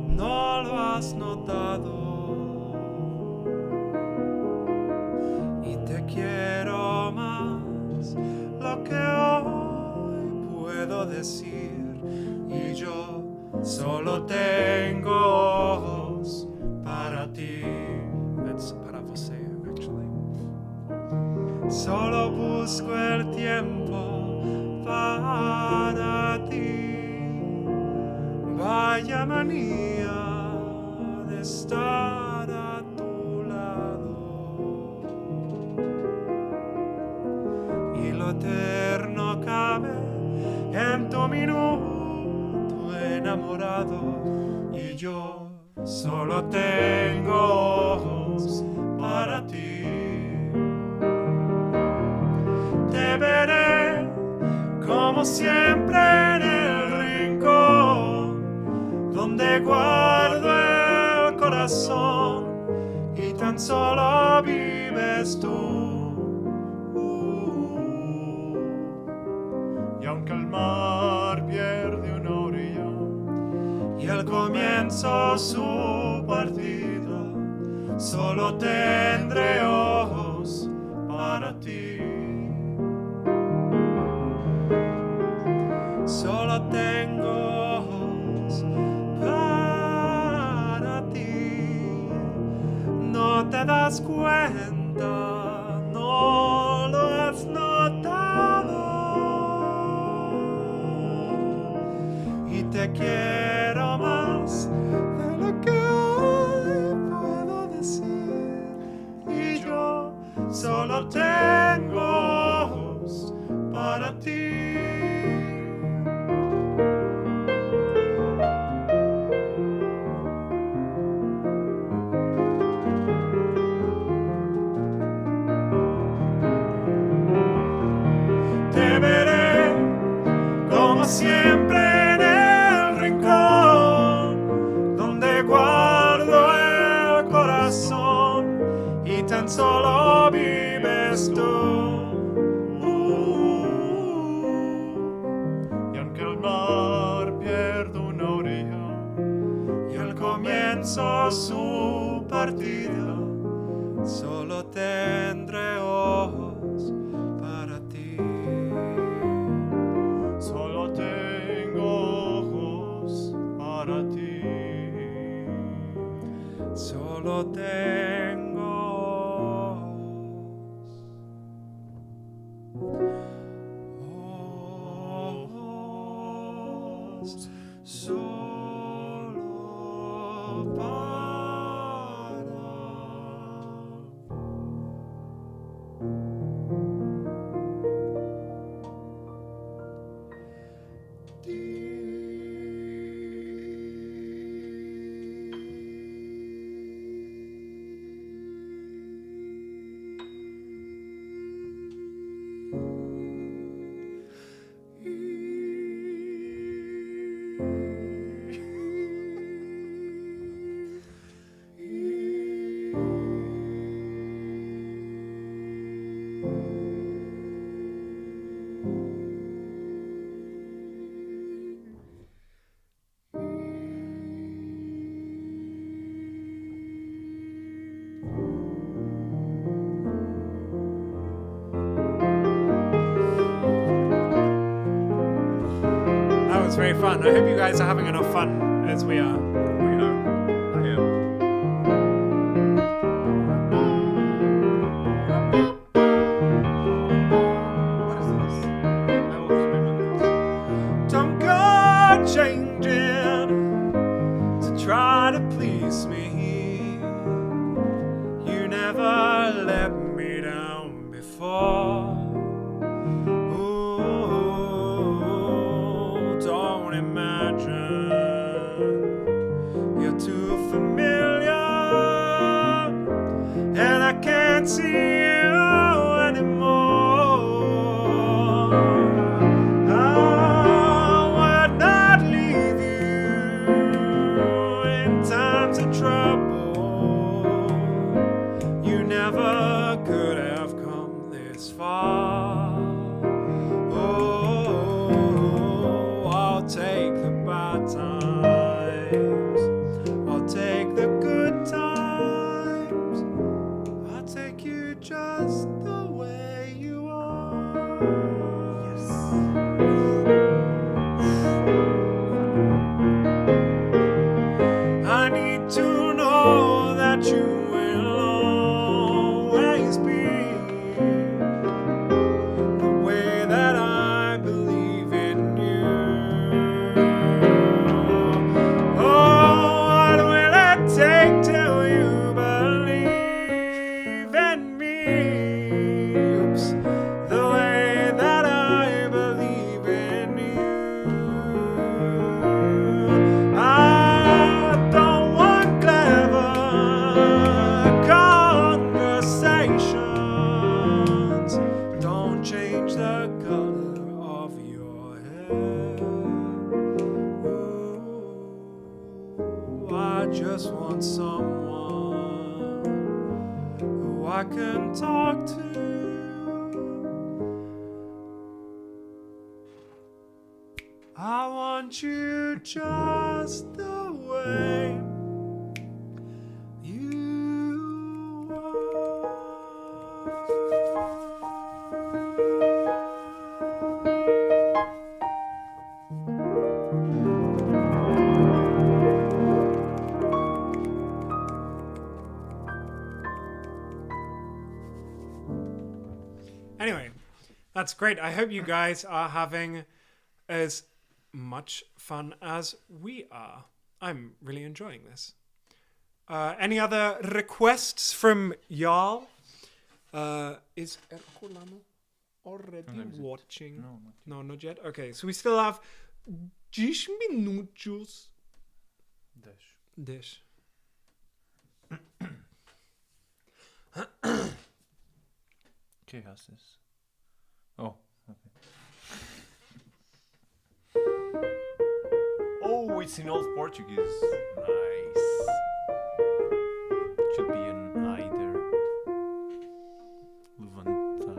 no lo has notado. Y te quiero más, lo que hoy puedo decir. Y yo solo tengo ojos para ti. It's para você, actually. Solo busco el tiempo para ti. Vaya manía de estar a tu lado. Y lo eterno cabe en tu minuto enamorado. Y yo solo tengo ojos para ti. Te veré como siempre en el rincón donde guardo el corazón y tan solo vives tú. Y aunque el mar pierde una orilla Y al comienzo su partida, solo tendré ojos para ti. Solo tengo ojos para ti. No te das cuenta, no lo has notado. Y te quiero más de lo que hoy puedo decir. Y yo solo tengo ojos para ti. Te veré como siempre en el rincón donde guardo el corazón y tan solo vives tú. y aunque el mar pierde una orilla Y al comienzo su partida, solo tendré ojos para ti. solo tengo ojos para ti. Solo tengo ojos solo para That was very fun. I hope you guys are having enough fun as we are. We are. I am. What is this? I always remember this. Don't go changing before. Ooh, don't imagine you're too familiar, and I can't see you anymore. I would not leave you in times of trouble. You never could have come this far. Oh, I'll take the bad times. I'll take the good times. I'll take you just the way you are. Yes. I need to know that you will always be the way that I believe in you. Oh, what will it take till you believe in me? Oops, the way that I believe in you. I don't want clever conversations. Don't change the color of your hair. Ooh, I just want someone who I can talk to. I want you just the way you Anyway, that's great. I hope you guys are having as much fun as we are. I'm really enjoying this. Any other requests from y'all? Is Ercolano already watching? No, not yet. Okay, so we still have 10 minutos. Dish. Que haces? Oh, okay. Oh, it's in old Portuguese. Nice. Should be an I there. Levantai.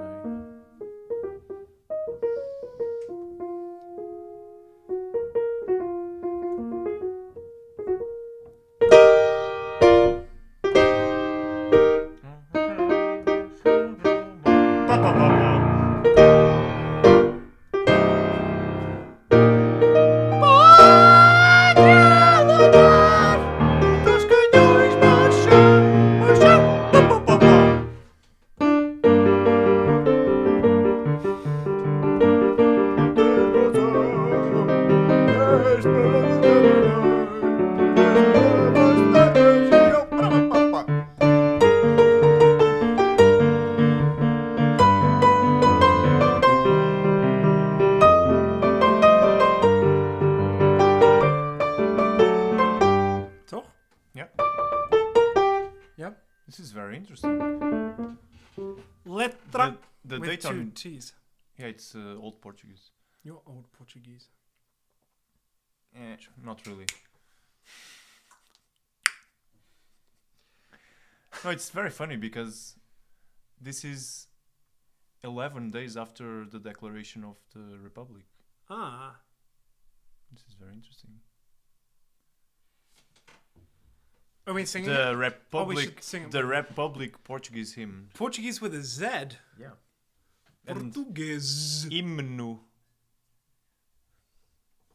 Toch? Yeah, Yep. this is very interesting. Letra The with date two on T's. yeah, it's old Portuguese. You're old Portuguese. Not really. No, it's very funny because this is 11 days after the declaration of the Republic. Ah. This is very interesting. Are we singing The it? Republic, should sing it. the Republic Portuguese hymn. Portuguese with a Z. Yeah. And Portuguese. himno.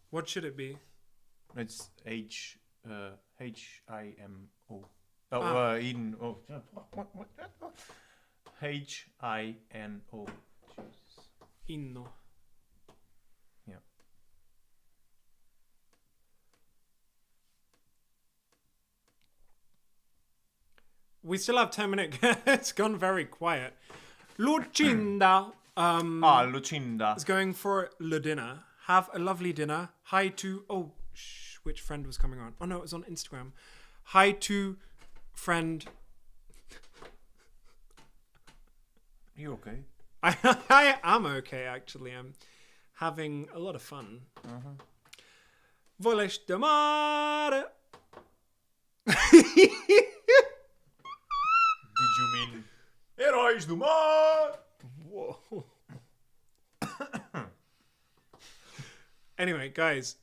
What should it be? It's Himo. Oh, Ah. in oh. What? Hino. Jesus. Inno. Yeah. We still have 10 minutes. It's gone very quiet. Lucinda Lucinda. is going for le dinner. Have a lovely dinner. Hi to... Oh, which friend was coming on? Oh, no, it was on Instagram. Hi to friend... You okay? I am okay, actually. I'm having a lot of fun. Volești de mare. Did you mean Heróis do Mar? Whoa. Anyway, guys.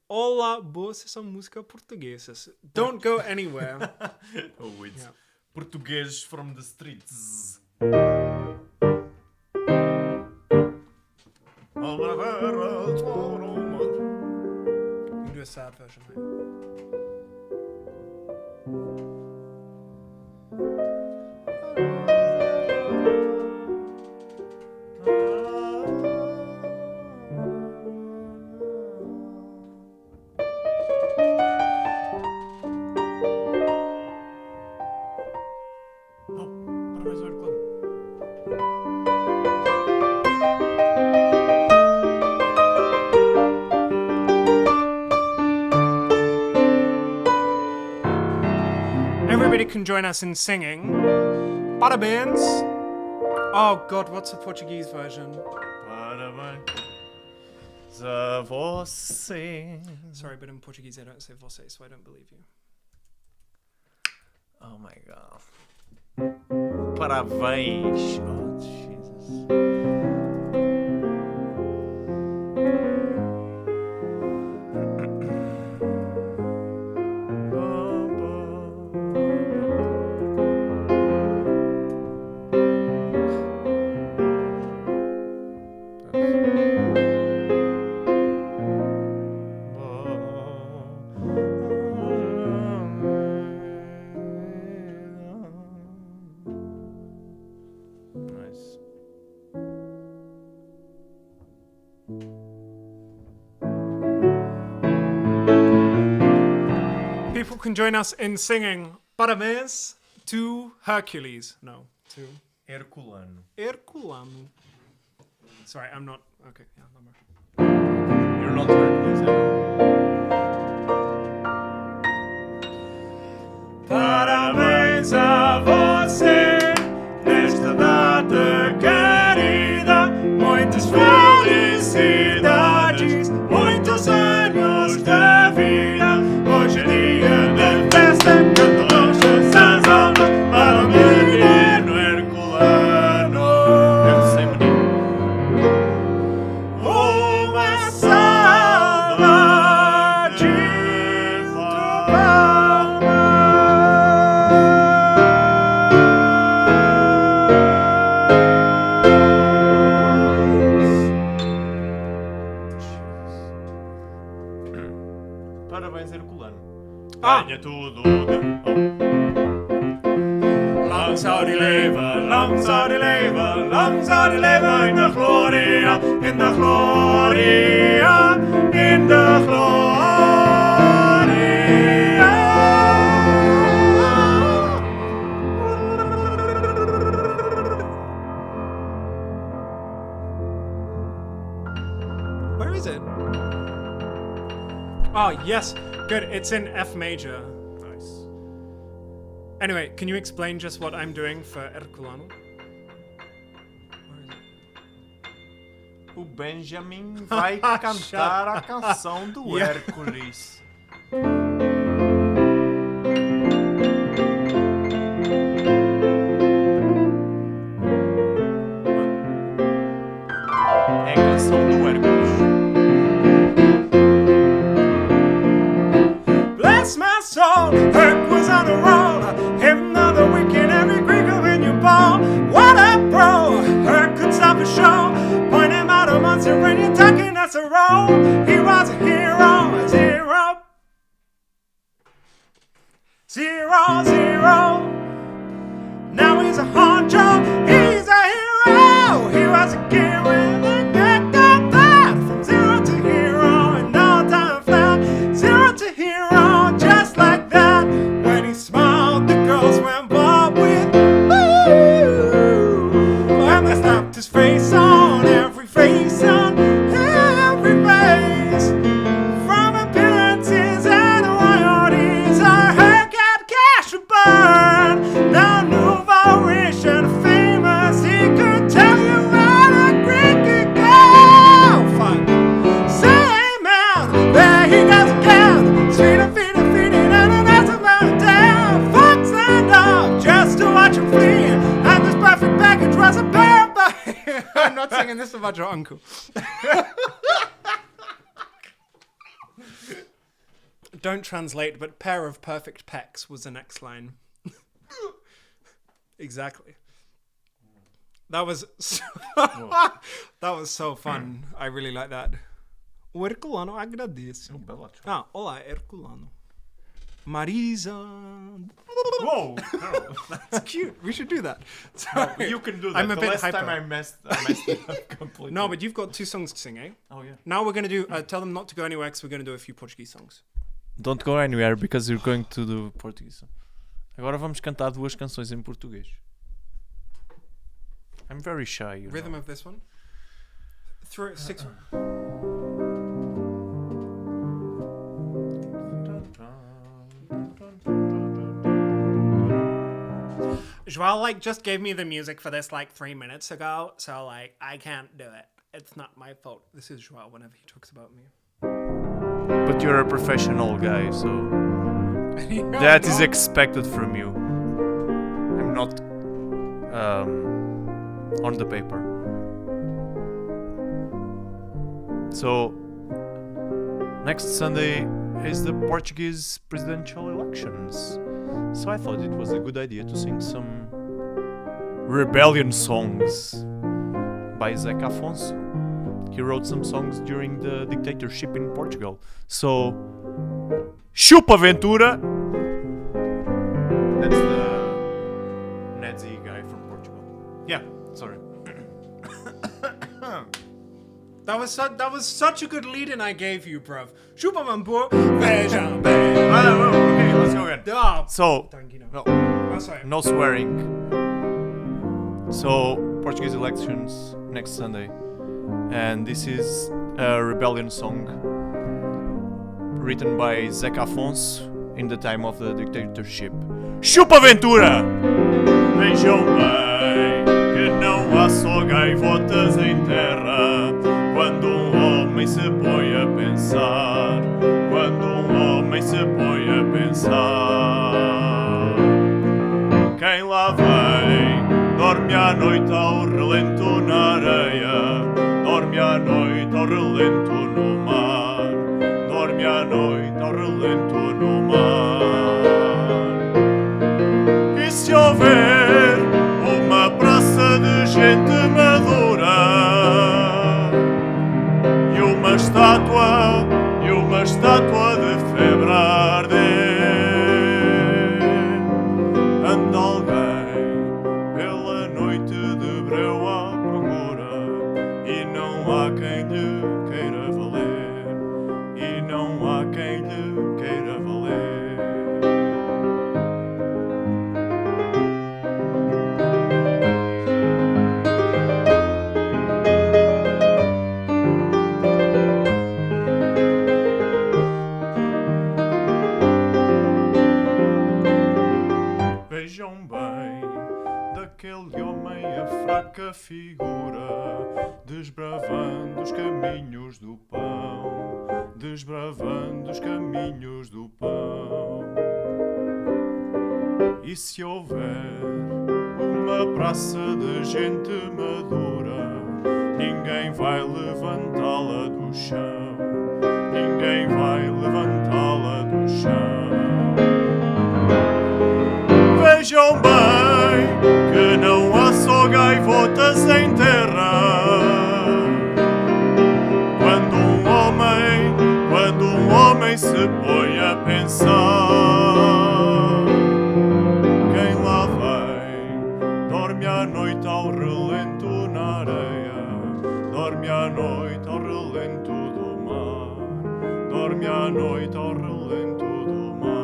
Olá, boas são música portuguesas. Don't go anywhere. Oh, it's Yeah. Portuguese from the streets. You can do a sad version, mate. Parabéns ao Herculano. Everybody can join us in singing. Parabéns. Oh God, what's the Portuguese version? Parabéns a você. Sorry, but in Portuguese I don't say você, so I don't believe you. Oh my god. Parabéns. Oh, Jesus. Nice. People can join us in singing Parabéns to Hercules. No, to Herculano. Herculano. Sorry, I'm not. Okay, yeah, no more. You're not Hercules, I know. Parabéns a você nesta data querida. Muitas felicidades, muitos anos de vida. Hoje é dia de festa, cantamos as almas para o menino Herculano. Eu sei, menino. Uma salva de Parabéns, Herculano. Ah. Ganha tudo. Langzaam die leven, langzaam die leven, langzaam die leven in de gloria, in de gloria, in de gloria. Where is it? Oh, yes. Good. It's in F major. Nice. Anyway, can you explain just what I'm doing for Herculano? O Benjamin vai cantar a canção do Yeah. Hércules. É a canção do Hércules. Bless my soul, Herc was on a roll. Him the wicked, every Greek when you ball. What a pro! Herc could stop a show. Point him out a monster when you're talking, that's a roll. He was a hero, a zero. Zero, zero. Now he's a honcho, he's a hero. He was a kid with a good that. From zero to hero in no time flat. Zero to hero, just like that. When he smiled, the girls went wild with ooh. just about your uncle. Don't translate, but pair of perfect pecs was the next line. Exactly. That was so that was so fun. I really like that. O Herculano agradece. Olá, Herculano. Marisa. Whoa! That's cute. We should do that. You can do that. I'm a the bit last hyper. time I messed it up completely. No, but you've got 2 songs to sing, eh? Oh yeah. Now we're going to do... tell them not to go anywhere because we're going to do a few Portuguese songs. Don't go anywhere because you're going to do Portuguese. Agora vamos cantar 2 canções em português. I'm very shy, you Rhythm know. of this one. 6... Joao just gave me the music for this 3 minutes ago, so I can't do it. It's not my fault. This is Joao whenever he talks about me. But you're a professional guy, so that is expected from you. I'm not on the paper. So next Sunday is the Portuguese presidential elections. So I thought it was a good idea to sing some rebellion songs by Zeca Afonso. He wrote some songs during the dictatorship in Portugal. So, Chupa Ventura! That's the Nazi guy from Portugal. Yeah, sorry. That was such a good lead-in I gave you, bruv. Chupa Vampur, veja bem. Okay, let's go again. Ah, So, tranquilo. no, Oh, sorry. no swearing. So, Portuguese elections next Sunday. And this is a rebellion song written by Zeca Afonso in the time of the dictatorship. Chupa Ventura! Vejam bem que não há só gaivotas em terra quando homem se põe a pensar. Quando homem se põe a pensar. Quem lá vem dorme à noite ao relento na areia. Dorme à noite ao relento no mar. Dorme à noite ao relento no mar. E se houver uma praça de gente madura e uma estátua de febre a arder, anda alguém pela noite de breu à procura e não há quem lhe queira valer, e não há quem lhe queira valer. Vejam bem daquele homem a fraca figura, desbravando os caminhos do pão, desbravando os caminhos do pão. E se houver uma praça de gente madura, ninguém vai levantá-la do chão, ninguém vai levantá-la do chão. Vejam bem que não há só gaivotas em terra. Quando um homem se põe a pensar, quem lá vem dorme à noite ao relento na areia, dorme à noite ao relento do mar, dorme à noite ao relento do mar.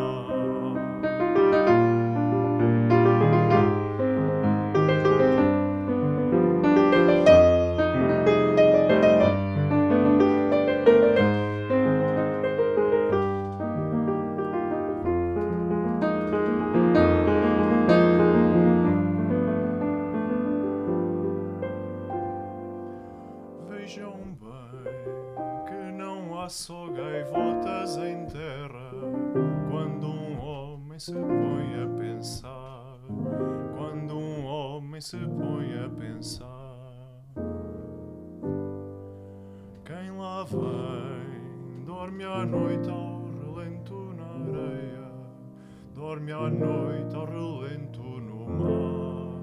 Vejam bem que não há só gaivotas em terra. Quando um homem se põe a pensar, quando um homem se põe a pensar, vem, dorme à noite ao relento na areia, dorme à noite ao relento no mar,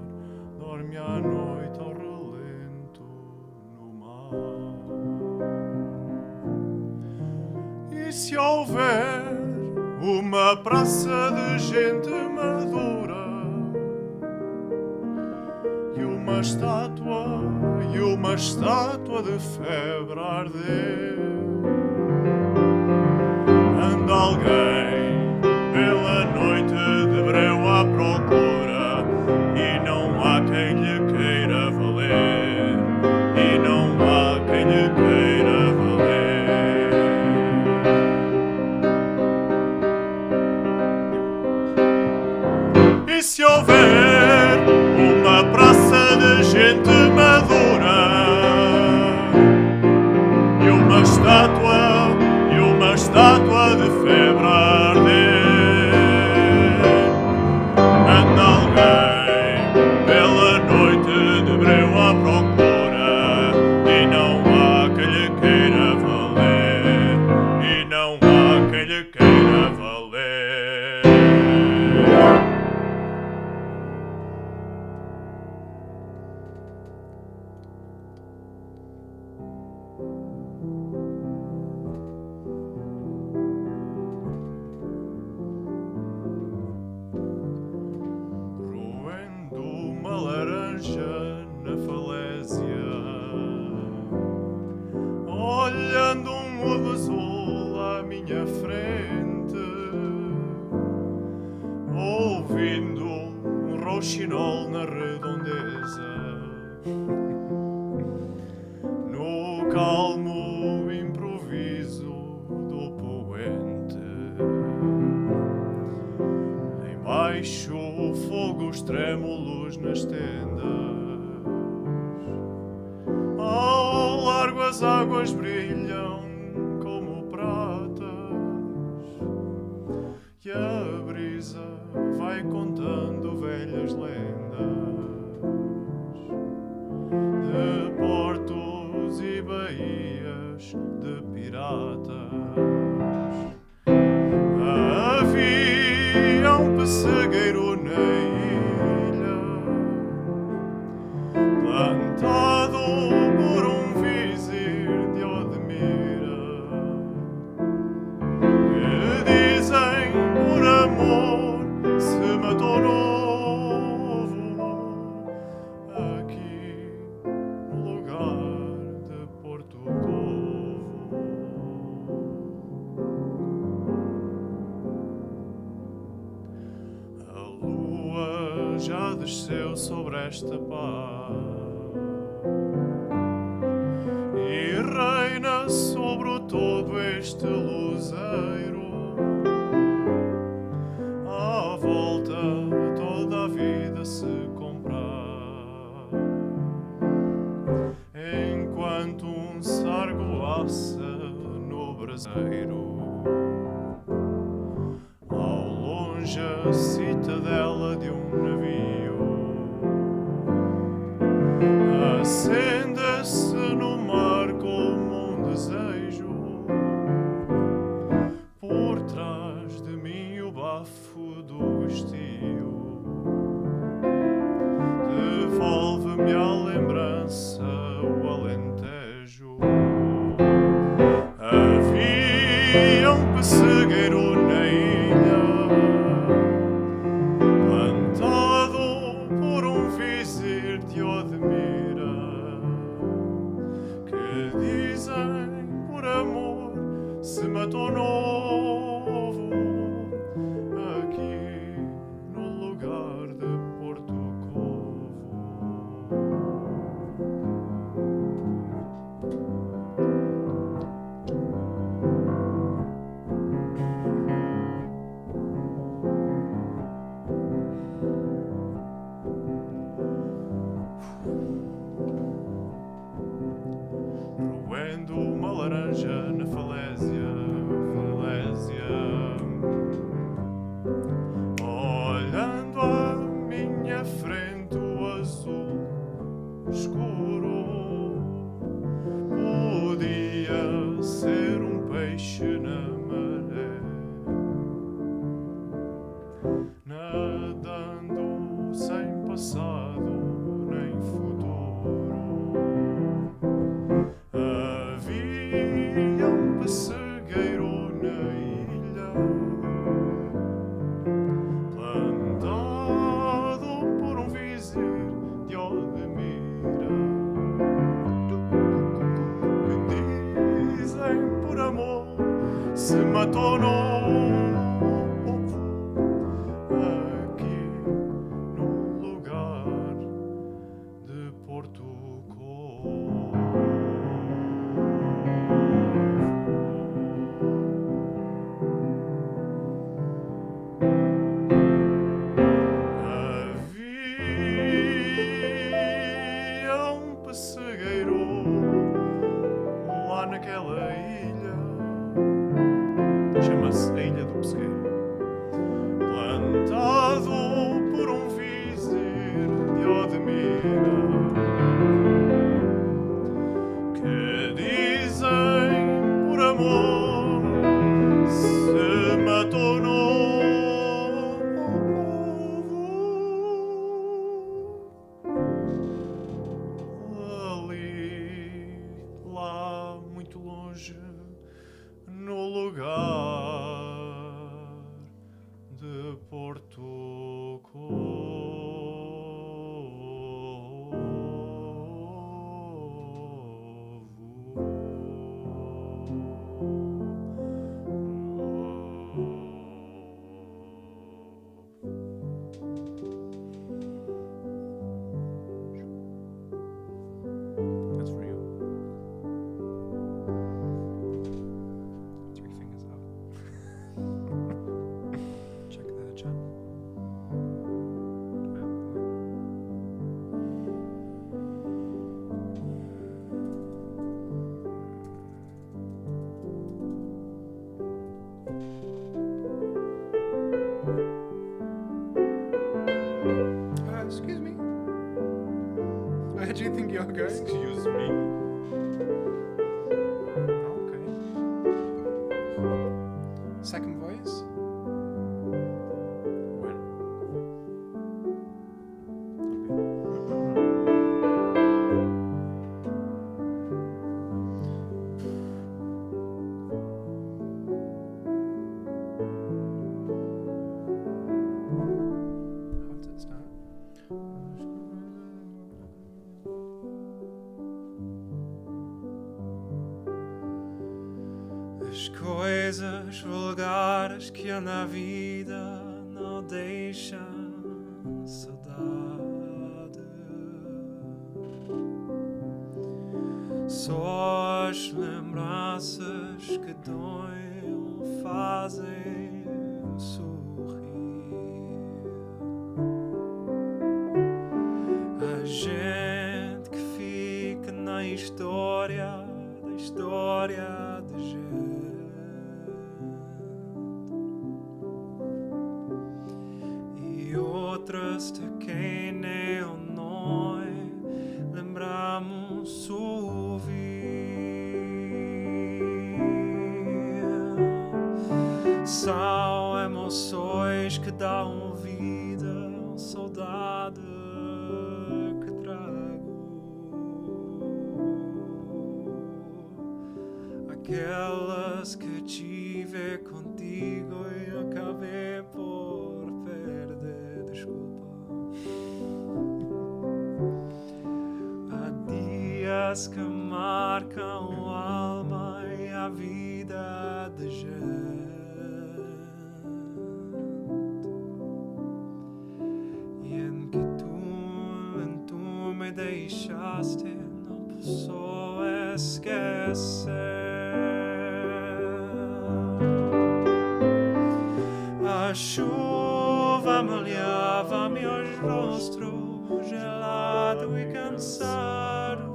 dorme à noite ao relento no mar. E se houver uma praça de gente madura e uma estátua de febre a arder, anda alguém pela noite de breu à procura e não há quem lhe queira valer, e não há quem lhe queira valer. E se houver uma praça de gente madura e uma estátua de febre a arder, anda alguém pela noite de breu à procura e não há quem lhe queira valer, e não há quem lhe queira valer. Roendo uma laranja na falésia, olhando um mudo azul à minha frente, ouvindo um rouxinol na redondeza, no calmo improviso do poente. Embaixo fogos trêmulos nas tendas, ao largo as águas brilham como pratas, e a brisa vai contando velhas lendas de portos e baías de piratas. Havia um pessegueiro na ilha, plantado por um vizir de Odmira, que dizem por amor se matou novo aqui no lugar de Porto Covo. A lua já desceu sobre esta paz e reina sobre o todo este luzeiro. À volta toda a vida se comprar, enquanto um sargo assa no braseiro. Ao longe a citadela de um navio acende-se no mar como um desejo. Por trás de mim o bafo do estio devolve-me a lembrança o Alentejo. Havia um pessegueiro na ilha, plantado por um vizir de Odmira, que dizem por amor se matou novo aqui no lugar de Porto Covo. Roendo uma laranja na falésia, olhando à minha frente o azul escuro, podia ser um peixe na maré, nadando sem passado nem futuro. Havia um pessegueiro na ilha, plantado por um vizir de Odmira, que dizem por amor se matou aqui no lugar de Porto Covo. Havia um pessegueiro lá naquela ilha, chama-se a Ilha do Pessegueiro, plantado por um vizir de Odmira, que dizem por amor se matou ali, lá muito longe, no lugar de Porto That's for you. 3 fingers up. Check the chat. Excuse me. Where do you think you're going? Excuse me. Okay. Second voice. When? How does it start? As coisas vulgares que há na vida não deixam saudade. Só as lembranças que doem fazem sorrir. A gente que fica na história da história de gente. E outras de quem nem nós lembramos ouvir. São emoções que dão vida, saudade que trago. Aquelas que tive contigo e acabei por perder, desculpa. Há dias que marcam a alma e a vida de gente. E em que tu me deixaste, não posso esquecer. A chuva molhava meus rostros, gelado e cansado.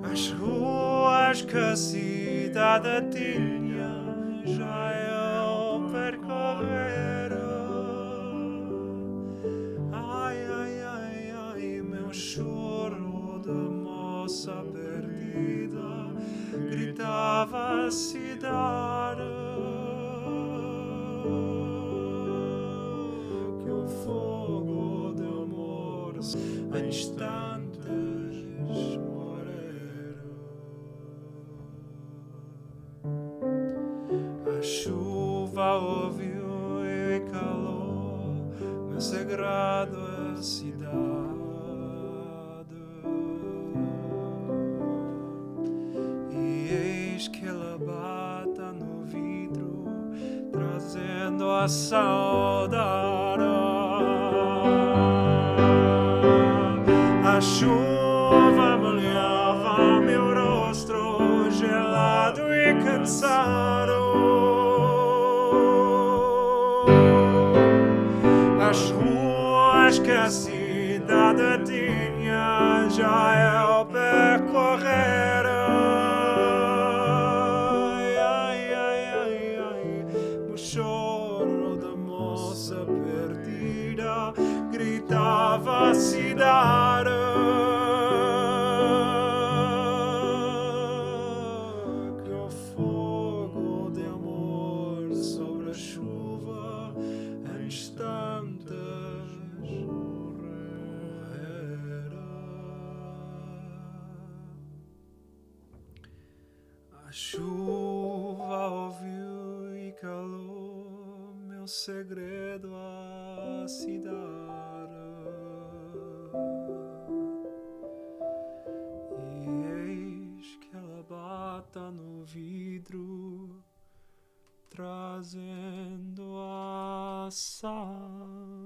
As ruas que a cidade tinha já eu percorrer. Ai, ai, ai, ai, meu choro de moça a cidade que o fogo de amor em instantes morreram. A chuva ouviu e calou meu sagrado a cidade. E eis que ela bate no vidro, trazendo a saudade. A chuva molhava meu rosto gelado e cansado. As ruas que a cidade tinha já eu percorrer. Ai, ai, ai, ai, o choro da moça perdida gritava a cidade. Que o fogo de amor sobre a chuva em instantes morrerá. A chuva ouviu e calou meu segredo à cidade. E eis que ela bate no vidro, trazendo a saudade.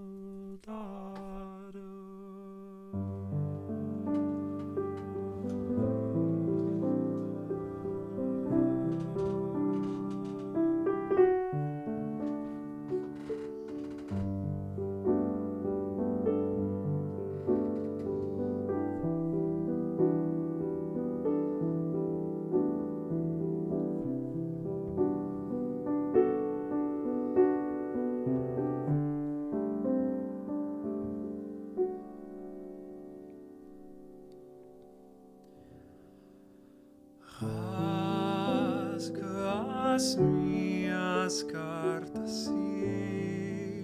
Rasga as minhas cartas e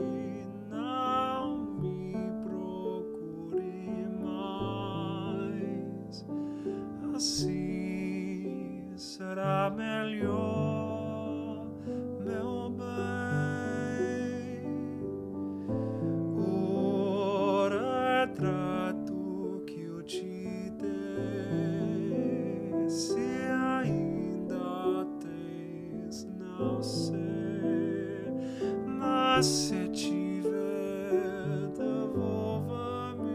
não me procure mais. Assim será melhor, meu bem. O retrato que eu te dei, se ainda tens, não sei, mas se tiver, devolva-me.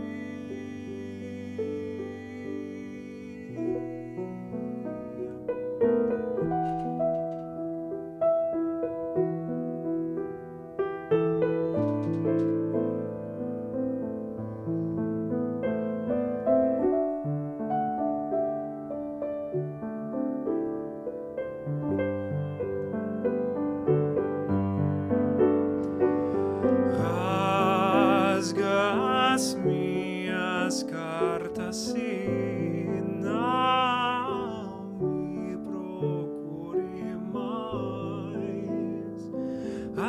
Rasga as minhas cartas e não me procure mais.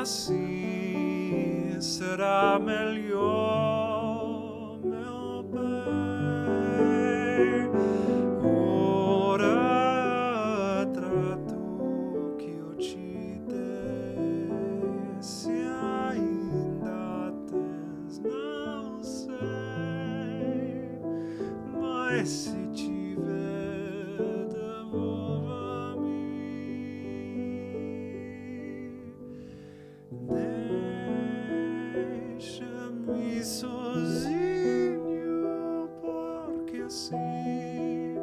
Assim será melhor, meu bem. O retrato que eu te dei, se ainda tens, não sei, mas se tiver, devolva-me. Deixa-me sozinho, porque assim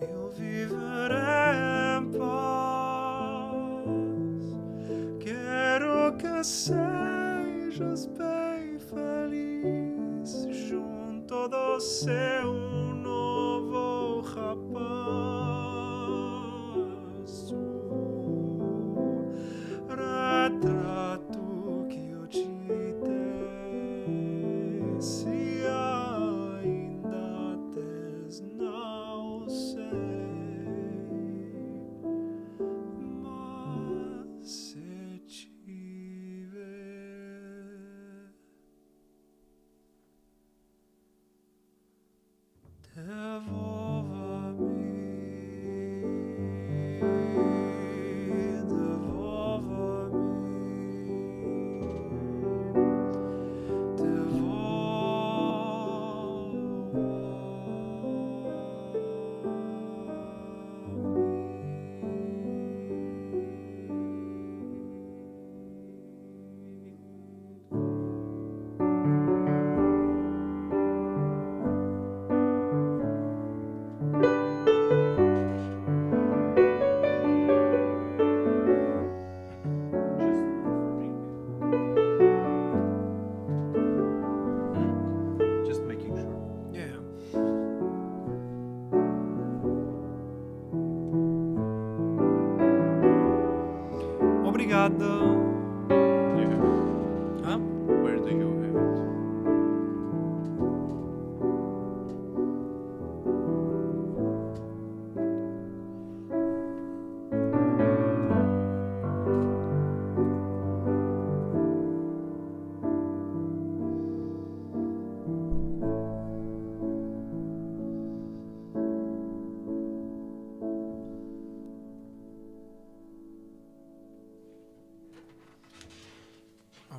eu viverei em paz. Quero que sejas bem feliz junto do seu novo rapaz. O retrato que eu te dei, se ainda tens, não sei,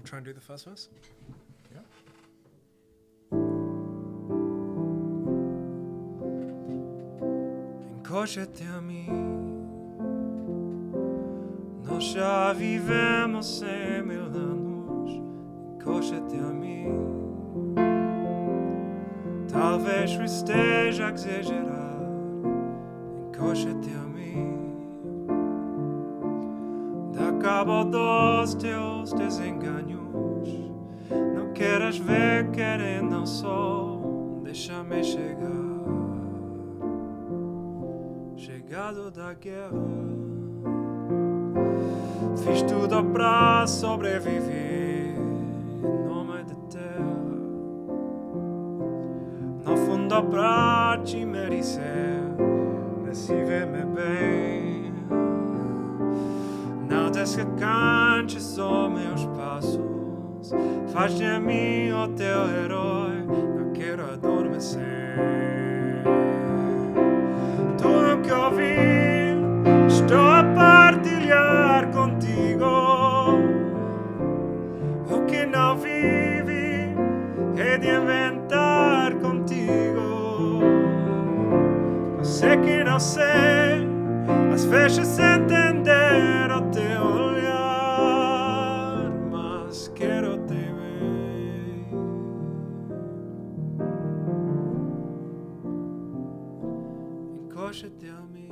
try and do the first verse. Encosta-te a mim. Nós já vivemos 100.000 anos. Encosta-te a mim. Talvez eu esteja a exagerar. Encosta-te a mim. Dá cabo dos teus desenganos. Não queiras ver, querendo não só. Deixa-me chegar. Chegado da guerra. Fiz tudo pra sobreviver em nome de terra. No fundo pra te merecer. Recebe-me bem. Não deixes que cantes os meus passos. Faz de mim o teu herói. Não quero adormecer. Tudo que ouvi estou a partilhar contigo. O que não vive é de inventar contigo. Eu sei que não sei, mas fecha-se entender o teu olhar. Mas quero te ver. Encosta-te a mim.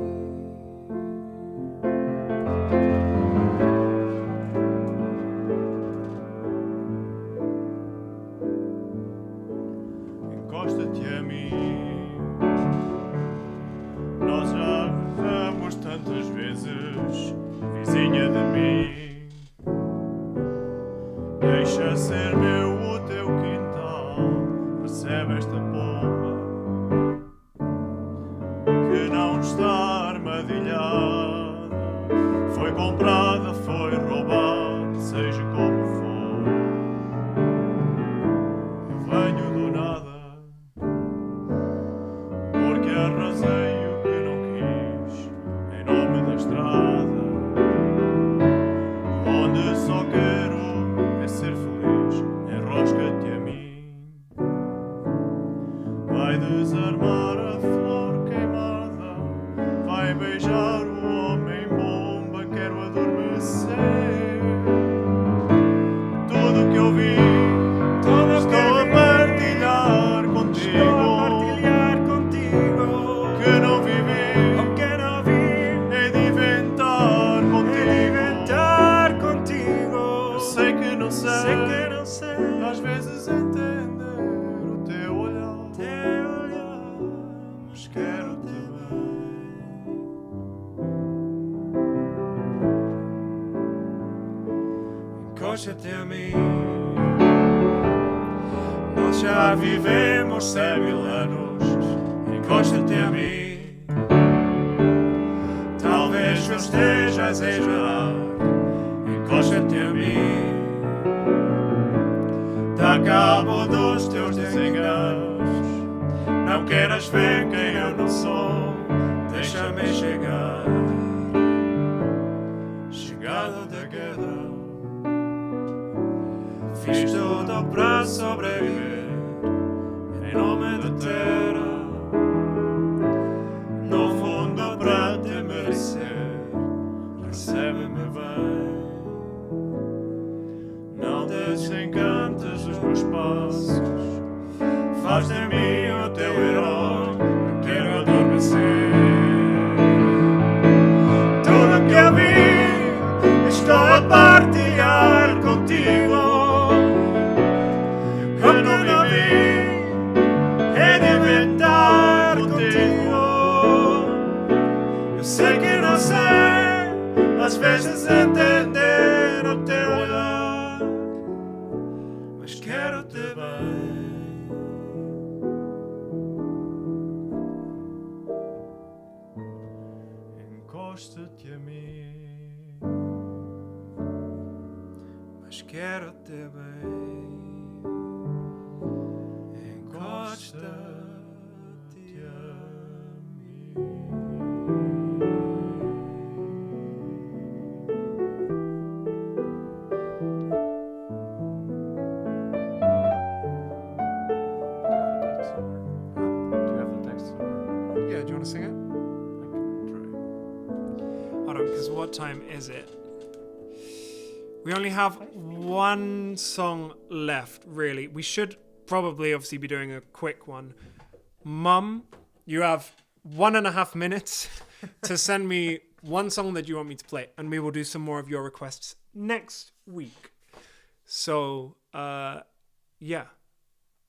Encosta-te a mim. Nós já vivemos tantas vezes, vizinha de mim. Deixa ser meu o teu quintal. Recebe esta pomba que não está armadilhada. Foi comprada, foi roubada, seja como for. Eu venho do nada, porque arrasei o que não quis, em nome da estrada, onde só quero é ser feliz. Enrosca-te a mim. Vai desarmar a flor queimada, vai beijar o homem bomba. Quero adormecer. Tudo que eu vi, estou a partilhar contigo. Estou a partilhar contigo. Que não vivi, O que não vi é de inventar é de contigo. inventar contigo. Eu sei que não sei, Sei que não sei. às vezes entender o teu olhar. Teu olhar, Mas quero-te bem. Encosta-te a mim. Nós já vivemos 100.000 anos. Encosta-te a mim. Talvez eu esteja a exagerar. Encosta-te a mim. Dá cabo dos teus desenganos. Não queiras ver quem eu não sou. Deixa-me chegar. Chegado da guerra. Fiz tudo pra sobreviver em nome da terra. No fundo pra te merecer. Recebe-me bem. Não desencantes os meus passos. Faz de mim o teu herói. Não quero adormecer. Tudo que eu vi estou a partilhar contigo. Como não vi é de inventar contigo. Eu sei que não sei, às vezes entender o teu olhar. Mas quero-te bem. Encosta-te a mim. Mas quero-te bem. Encosta-te a mim. What time is it? We only have one song left, really. We should probably obviously be doing a quick one. Mum, you have 1.5 minutes to send me one song that you want me to play, and we will do some more of your requests next week. So, yeah.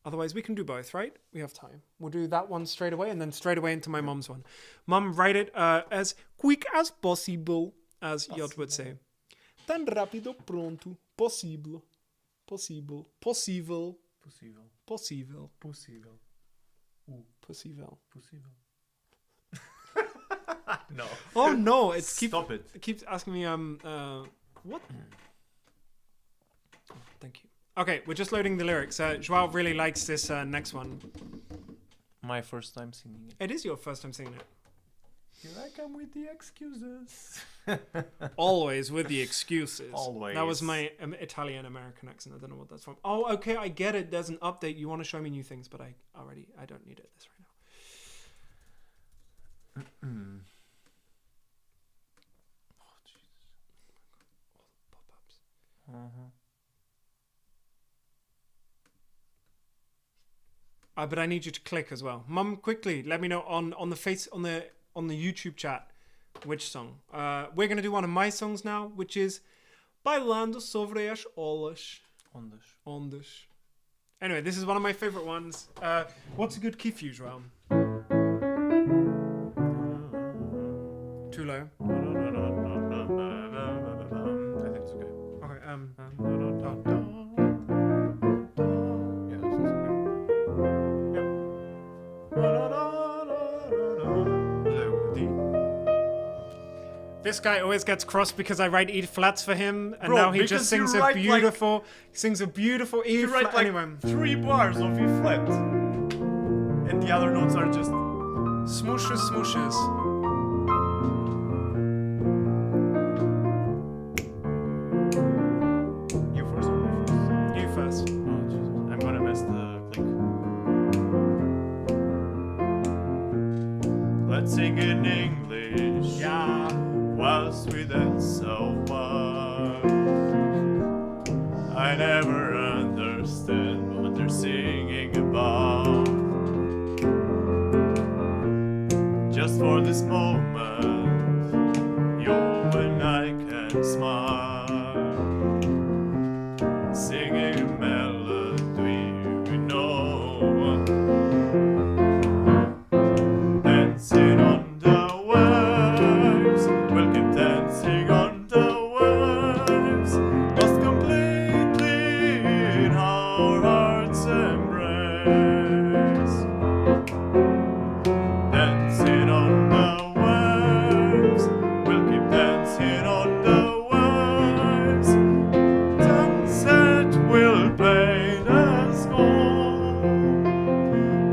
Otherwise, we can do both, right? We have time. We'll do that one straight away, and then straight away into my mum's one. Mum, write it as quick as possible, as Yod would say. Tan rápido pronto, possível. Possível. Possível. Possível. Possível. Possível. Possível. Possível. No. Oh no! Stop it. It keeps asking me what? Oh, thank you. Okay, we're just loading the lyrics. Joao really likes this next one. My first time singing it. It is your first time singing it. Here I come with the excuses. Always with the excuses. Always. That was my Italian-American accent. I don't know what that's from. Oh, okay, I get it. There's an update. You want to show me new things, but I don't need it this right now. Oh, Jesus. All the pop-ups. But I need you to click as well. Mum, quickly, let me know on the YouTube chat which song. We're gonna do one of my songs now, which is Bailando sobre as olas. Ondas. Anyway, this is one of my favorite ones. What's a good key for you, Joao? Too low. I think it's okay. Okay. Yeah, this is okay. This guy always gets crossed because I write E flats for him, and Bro, now he because just sings you a write, beautiful, sings a beautiful E You flat. write like Anyway, 3 bars of E flat, and the other notes are just. smooshes, smooshes. You first or me first? You first. Oh, Jesus. I'm gonna mess the click. Let's sing in English. Yeah. Whilst we dance so much. I never understand what they're singing about. Just for this moment, you and I can smile. Singing a melody we know. Dancing on the waves, we'll keep dancing on the waves. Lost completely in our hearts' embrace. Dancing on the waves, we'll keep dancing on the waves. Sunset will paint us gold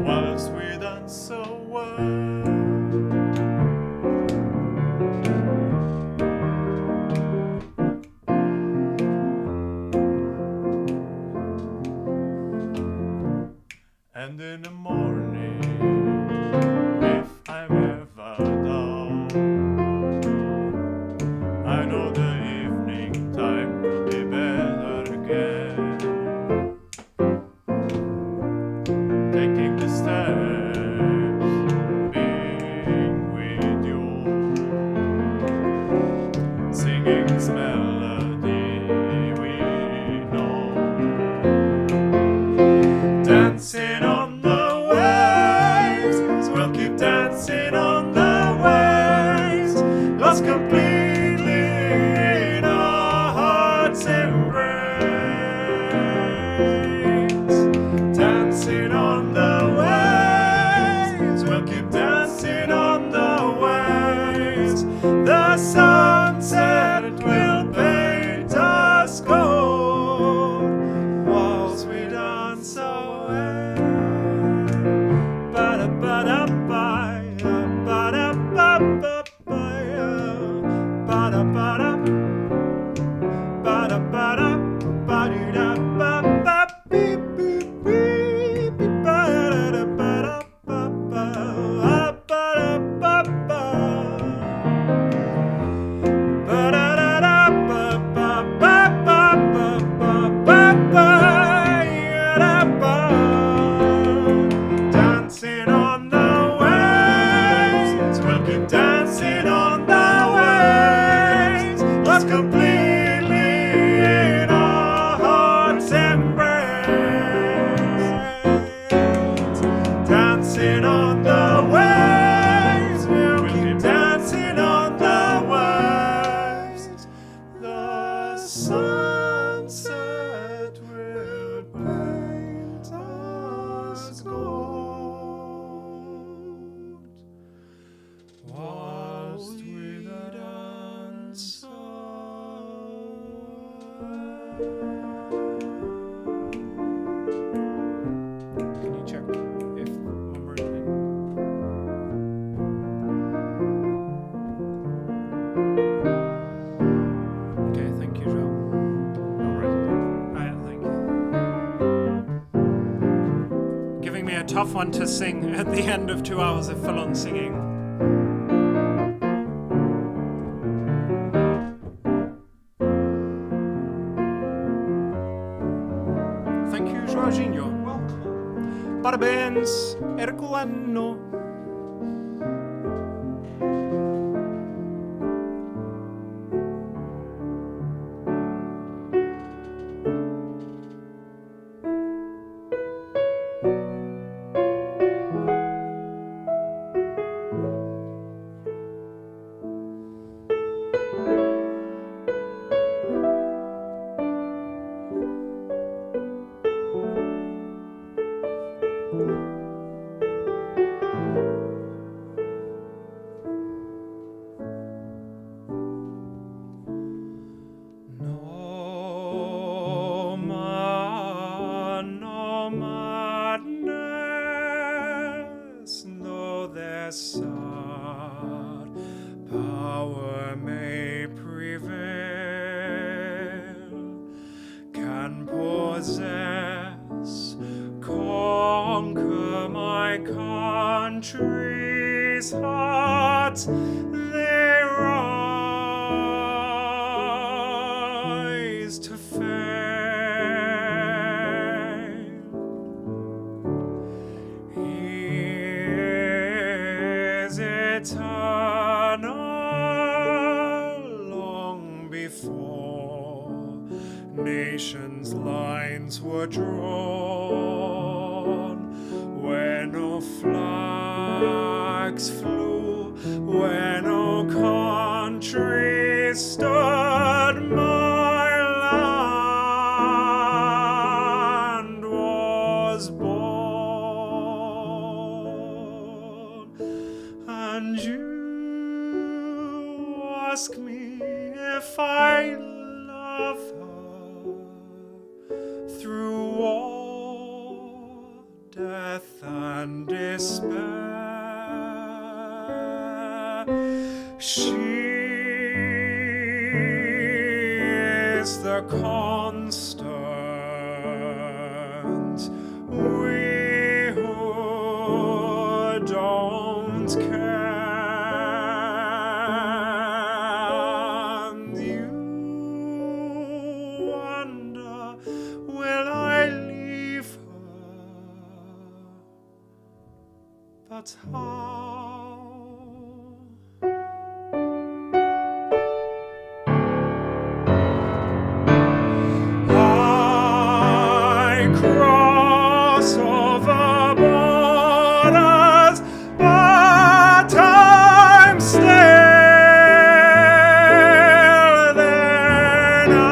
whilst we dance away. And in the morning, if I'm ever down, I know the evening time will be better again. Taking the steps, being with you, singing this melody we know. Dancing on the waves, we'll keep dancing on the waves. Lost completely in our hearts' embrace. Dancing on the waves, we'll keep dancing on the waves. The sunset will paint us gold whilst we dance away. Ba-da-ba-da-ba-ya, ba-da-ba-ba-ba-ya, ba-da-ba-da, ba-da-ba-da, ba-dee-da-ba-ba-beep-beep-beep. Can you check if one more thing? Okay, thank you, Joe. Thank you. Giving me a tough one to sing at the end of 2 hours of full-on singing. Thank you, Jorginho. Welcome. Parabéns, Herculano. No madness, though their sad power may prevail, can possess, conquer my country's heart. They rise to fail. He is eternal, long before nations' lines were drawn, where no flags flew, where no country stood. My land was born, and you ask me if I love her through war, death, and despair. She is the constant. We who don't care. And you wonder, will I leave her? But how? I cross over borders, but I'm still there now.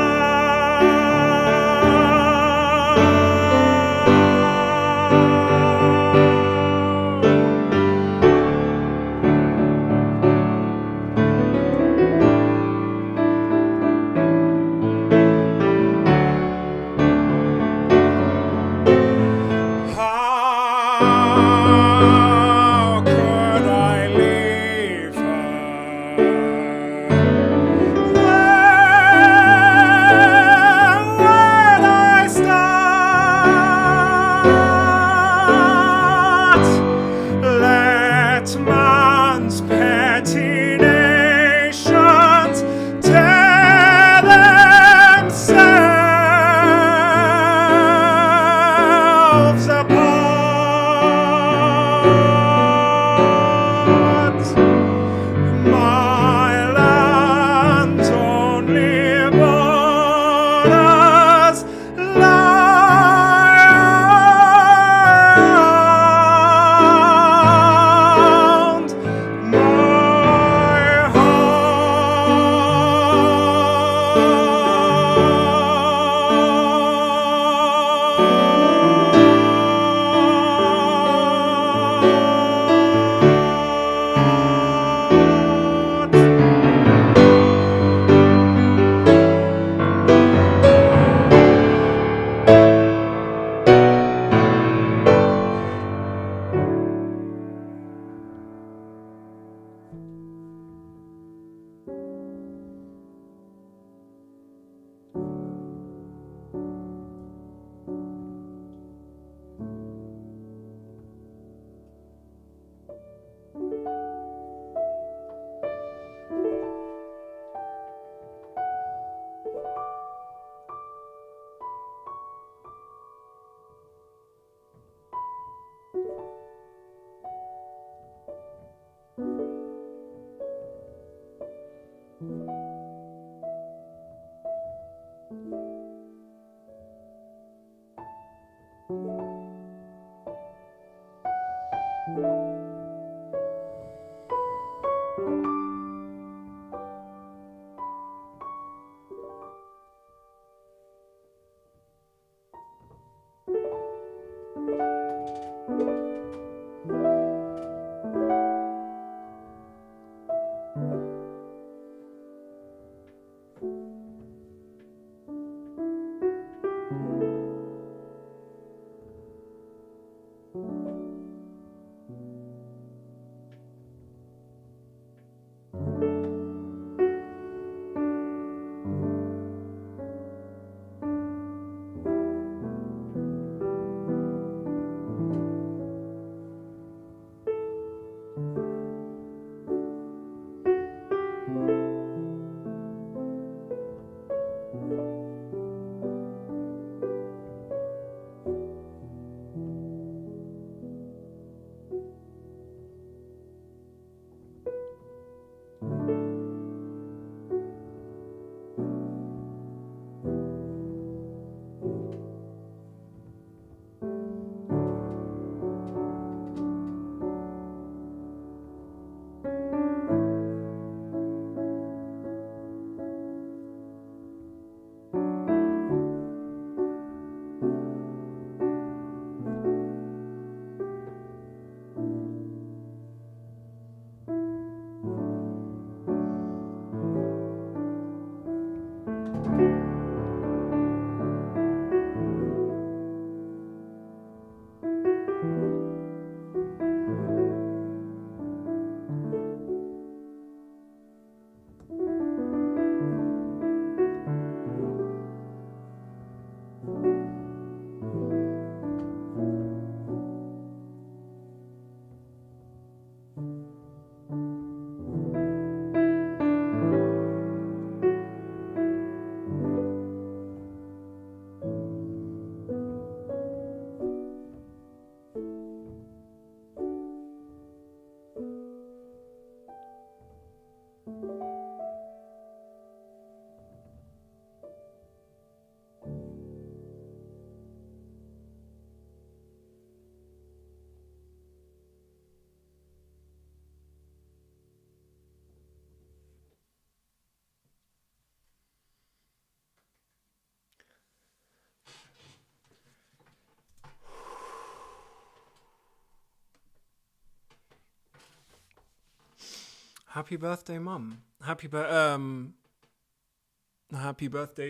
Happy birthday, Mum. Happy birthday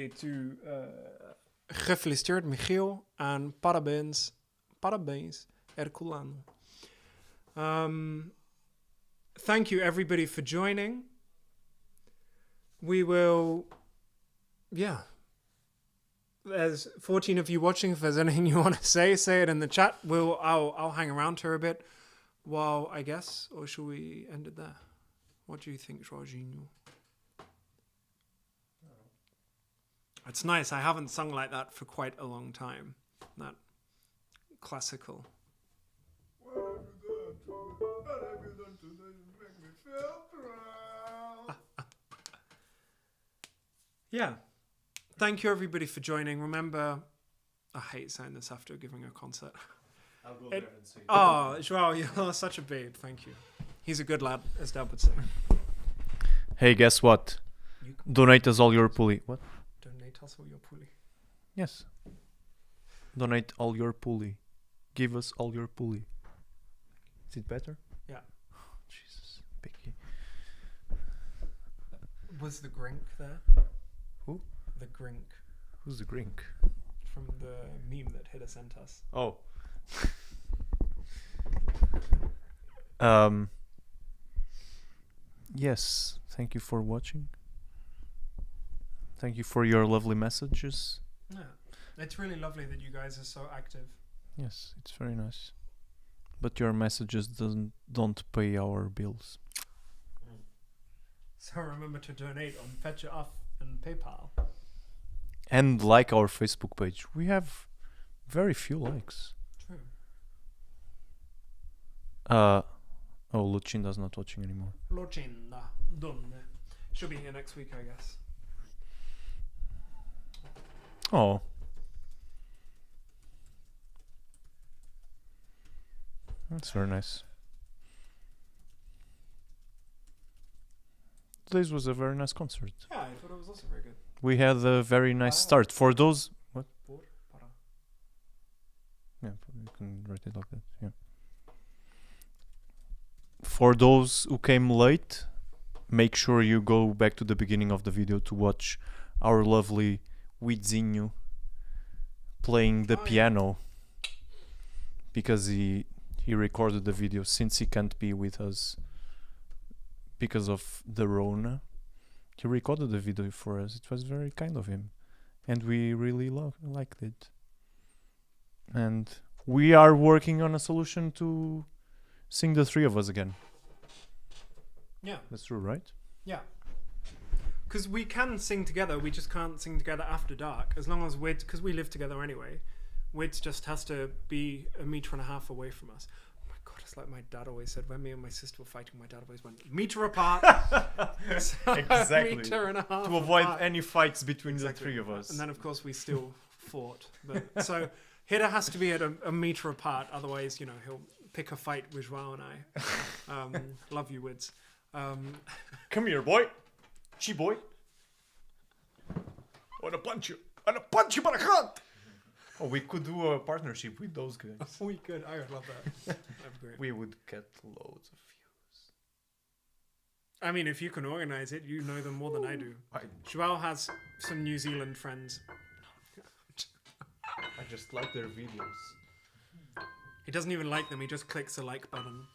to gefeliciteerd Michiel and parabéns Herculano. Thank you everybody for joining. We will, there's 14 of you watching. If there's anything you want to say it in the chat. I'll hang around here a bit while, I guess, or shall we end it there? What do you think, Jorginho? It's nice. I haven't sung like that for quite a long time. That classical. Yeah. Thank you everybody for joining. Remember, I hate saying this after giving a concert. I'll go there and say. Oh, Joao, you're such a babe. Thank you. He's a good lad, as Dad would say. Hey, guess what? You Donate us all your pulley. What? donate us all your pulley. Yes. Donate all your pulley. Give us all your pulley. Is it better? Yeah. Jesus, picky. Was the Grink there? Who? The Grink Who's the Grink? from the meme that Hida sent us. Oh. Yes, thank you for watching. Thank you for your lovely messages. Yeah. It's really lovely that you guys are so active. Yes, it's very nice. But your messages don't pay our bills. So remember to donate on Fetch It Off and PayPal. And like our Facebook page. We have very few likes. True. Lucinda's not watching anymore. Lucinda. Donne. She'll be here next week, I guess. Oh. That's very nice. Today's was a very nice concert. Yeah, I thought it was also very good. We had a very nice start. For those... What? Yeah, you can write it like that. Yeah. For those who came late, make sure you go back to the beginning of the video to watch our lovely Wizinho playing the piano, because he recorded the video since he can't be with us because of the Rona. He recorded the video for us. It was very kind of him, and we really liked it. And we are working on a solution to sing the three of us again. Yeah. That's true, right? Yeah. Because we can sing together, we just can't sing together after dark. As long as because we live together anyway, Wids just has to be 1.5 meters away from us. Oh my god, it's like my dad always said, when me and my sister were fighting, my dad always went, meter apart. So Exactly. 1.5 meters To avoid apart. any fights between Exactly. the three of us. And then of course we still fought. But so Hida has to be at 1 meter apart, otherwise, he'll pick a fight with Joao and I. Love you, Wids. Come here, boy. She boy. I wanna punch you. I wanna punch you, but I can't. Oh, we could do a partnership with those guys. We could. I would love that. That'd be great. We would get loads of views. I mean, if you can organize it, you know them more than I do. Joao has some New Zealand friends. I just like their videos. He doesn't even like them. He just clicks the like button.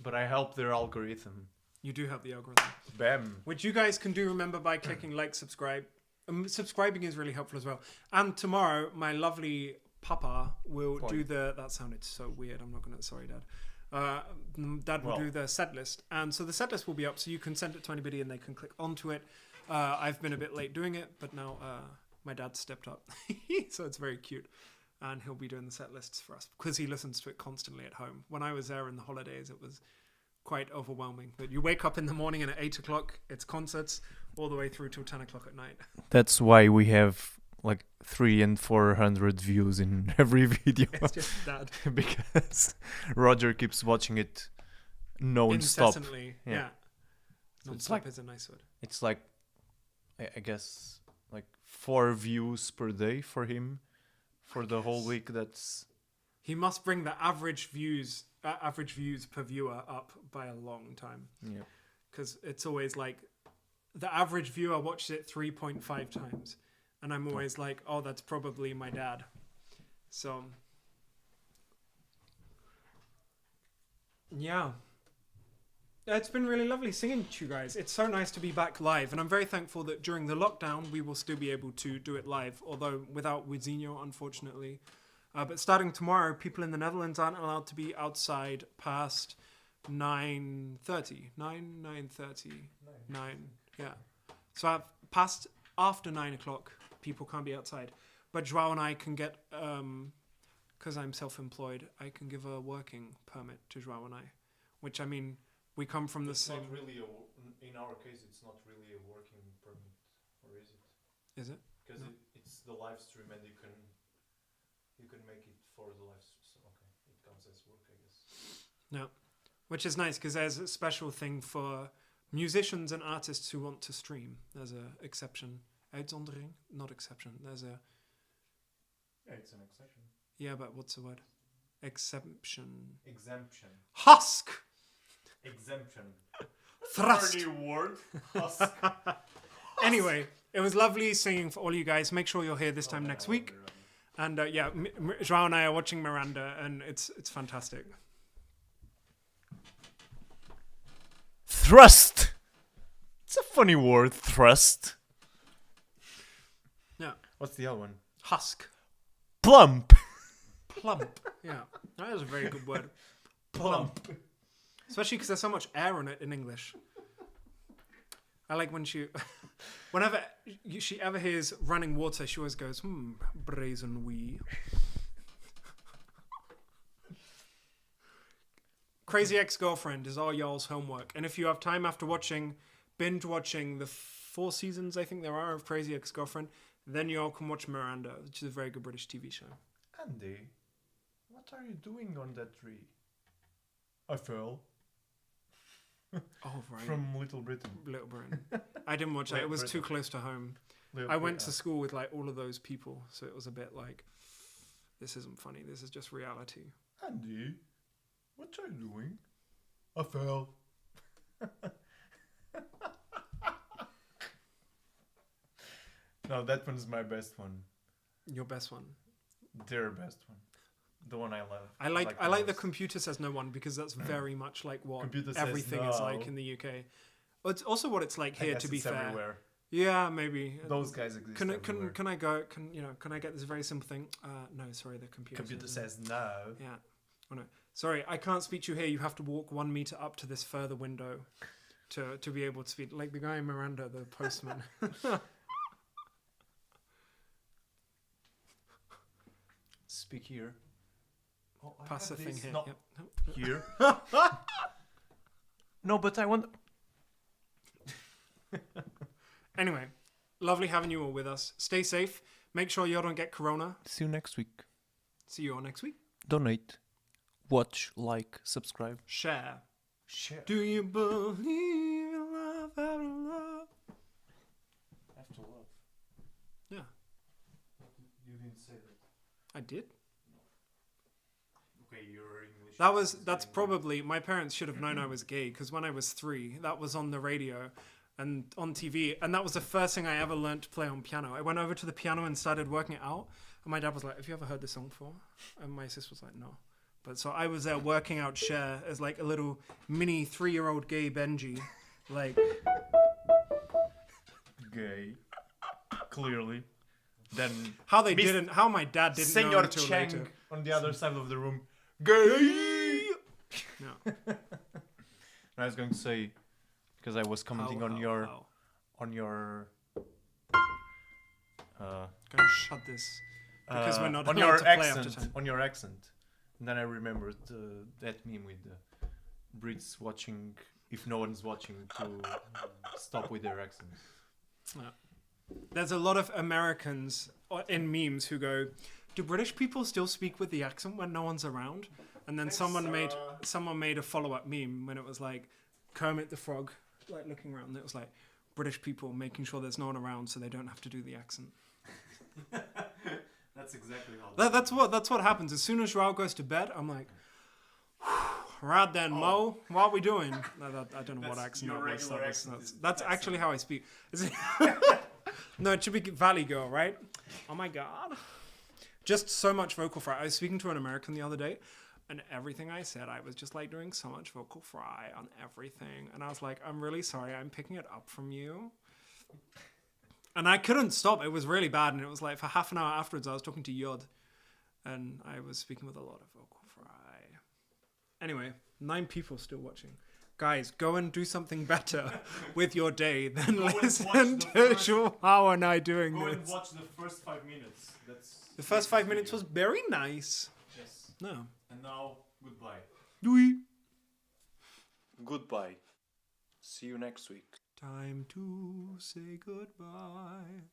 But I help their algorithm. You do help the algorithm. Bam. Which you guys can do, remember, by clicking like, subscribe. Subscribing is really helpful as well. And tomorrow, my lovely papa will do the... That sounded so weird. I'm not going to... Sorry, Dad. Dad will do the set list. And so the set list will be up, so you can send it to anybody and they can click onto it. I've been a bit late doing it, but now my dad stepped up. So it's very cute. And he'll be doing the set lists for us because he listens to it constantly at home. When I was there in the holidays, it was quite overwhelming. But you wake up in the morning and at 8 o'clock, it's concerts all the way through till 10 o'clock at night. That's why we have like 300 and 400 views in every video. It's just Dad. Because Roger keeps watching it non-stop. Incessantly. Yeah. Yeah. So it's Non-stop like- is a nice word. It's like, I guess, like 4 views per day for him. For the whole week, that's He must bring the average views per viewer up by a long time. Yeah. Because it's always like the average viewer watches it 3.5 times, and I'm always like, oh, that's probably my dad. So yeah, it's been really lovely singing to you guys. It's so nice to be back live, and I'm very thankful that during the lockdown we will still be able to do it live, although without Wizinho, unfortunately. But starting tomorrow, people in the Netherlands aren't allowed to be outside past 9:30. 9, yeah. So past after 9 o'clock, people can't be outside. But Joao and I can get, because I'm self-employed, I can give a working permit to Joao and I, which, I mean, we come from the same... Not really in our case, it's not really a working permit, or is it? Is it? Because No. it's the live stream, and you can make it for the live stream. So okay, it counts as work, I guess. No. Which is nice, because there's a special thing for musicians and artists who want to stream. There's a exception. Uitzondering? Not exception. There's a... Yeah, it's an exception. Yeah, but what's the word? Exception. Exemption. Husk! Exemption. Thrust! Dirty word. Husk. Anyway, it was lovely singing for all you guys. Make sure you're here this time next week. And yeah, Joao and I are watching Miranda, and it's fantastic. Thrust. It's a funny word. Thrust. Yeah. What's the other one? Husk. Plump. Plump. Yeah. That is a very good word. Plump. Especially because there's so much air in it in English. I like when whenever she ever hears running water, she always goes, brazen wee. Crazy Ex-Girlfriend is all y'all's homework. And if you have time after binge watching the 4 seasons, I think there are, of Crazy Ex-Girlfriend, then y'all can watch Miranda, which is a very good British TV show. Andy, what are you doing on that tree? I fell. Oh, right. From Little Britain. Little Britain. I didn't watch that. It was too close to home. I went to school with like all of those people, so it was a bit like, this isn't funny. This is just reality. Andy, what are you doing? I fell. No, that one's my best one. Your best one. Their best one. The one I love. I like the most. Computer Says No One, because that's very much like what Computer Says everything is No. like in the UK. It's also what it's like I here, guess to be it's fair. everywhere. Yeah, maybe. Those guys exist Can everywhere. I get this very simple thing? No, sorry, the computer says no. Yeah. Oh no. Sorry, I can't speak to you here. You have to walk 1 meter up to this further window to be able to speak. Like the guy in Miranda, the postman. Speak here. Oh, I Pass the have thing this. here. No, Yep. No. here. No, but I want. Anyway, lovely having you all with us. Stay safe. Make sure you don't get corona. See you next week. See you all next week. Donate. Watch, like, subscribe. Share. Share. Do you believe in love after love? After love. Yeah, You didn't say that. I did. Okay, your English. That's probably, my parents should have known I was gay, because when I was 3, that was on the radio and on TV, and that was the first thing I ever learned to play on piano. I went over to the piano and started working it out, and my dad was like, have you ever heard this song before? And my sister was like, no. But so I was there working out Cher as like a little mini 3-year-old gay Benji, like... Gay. Clearly. Then How my dad didn't know Senor until Chang later. on the other side of the room. Gay. No. I was going to say, because I was commenting on your Gonna shut this because we're not on allowed your to play after accent, 10. on your accent. And then I remembered that meme with the Brits watching, if no one's watching, to stop with their accents. There's a lot of Americans in memes who go, do British people still speak with the accent when no one's around? And then someone made a follow-up meme when it was like Kermit the Frog, like looking around, and it was like British people making sure there's no one around so they don't have to do the accent. That's That's exactly how. That's what happens. As soon as Joao goes to bed, I'm like, right then, Mo, what are we doing? No, I don't know what accent that was. That's actually how I speak. No, it should be Valley Girl, right? Oh my god. Just so much vocal fry. I was speaking to an American the other day, and everything I said, I was just like doing so much vocal fry on everything. And I was like, I'm really sorry, I'm picking it up from you. And I couldn't stop. It was really bad. And it was like for half an hour afterwards, I was talking to Yod. And I was speaking with a lot of vocal fry. Anyway, 9 people still watching. Guys, go and do something better with your day than listen to Joao and I doing this. Go and watch the first 5 minutes. The first 5 minutes was very nice. Yes. No. And now, goodbye. Doei. Goodbye. See you next week. Time to say goodbye.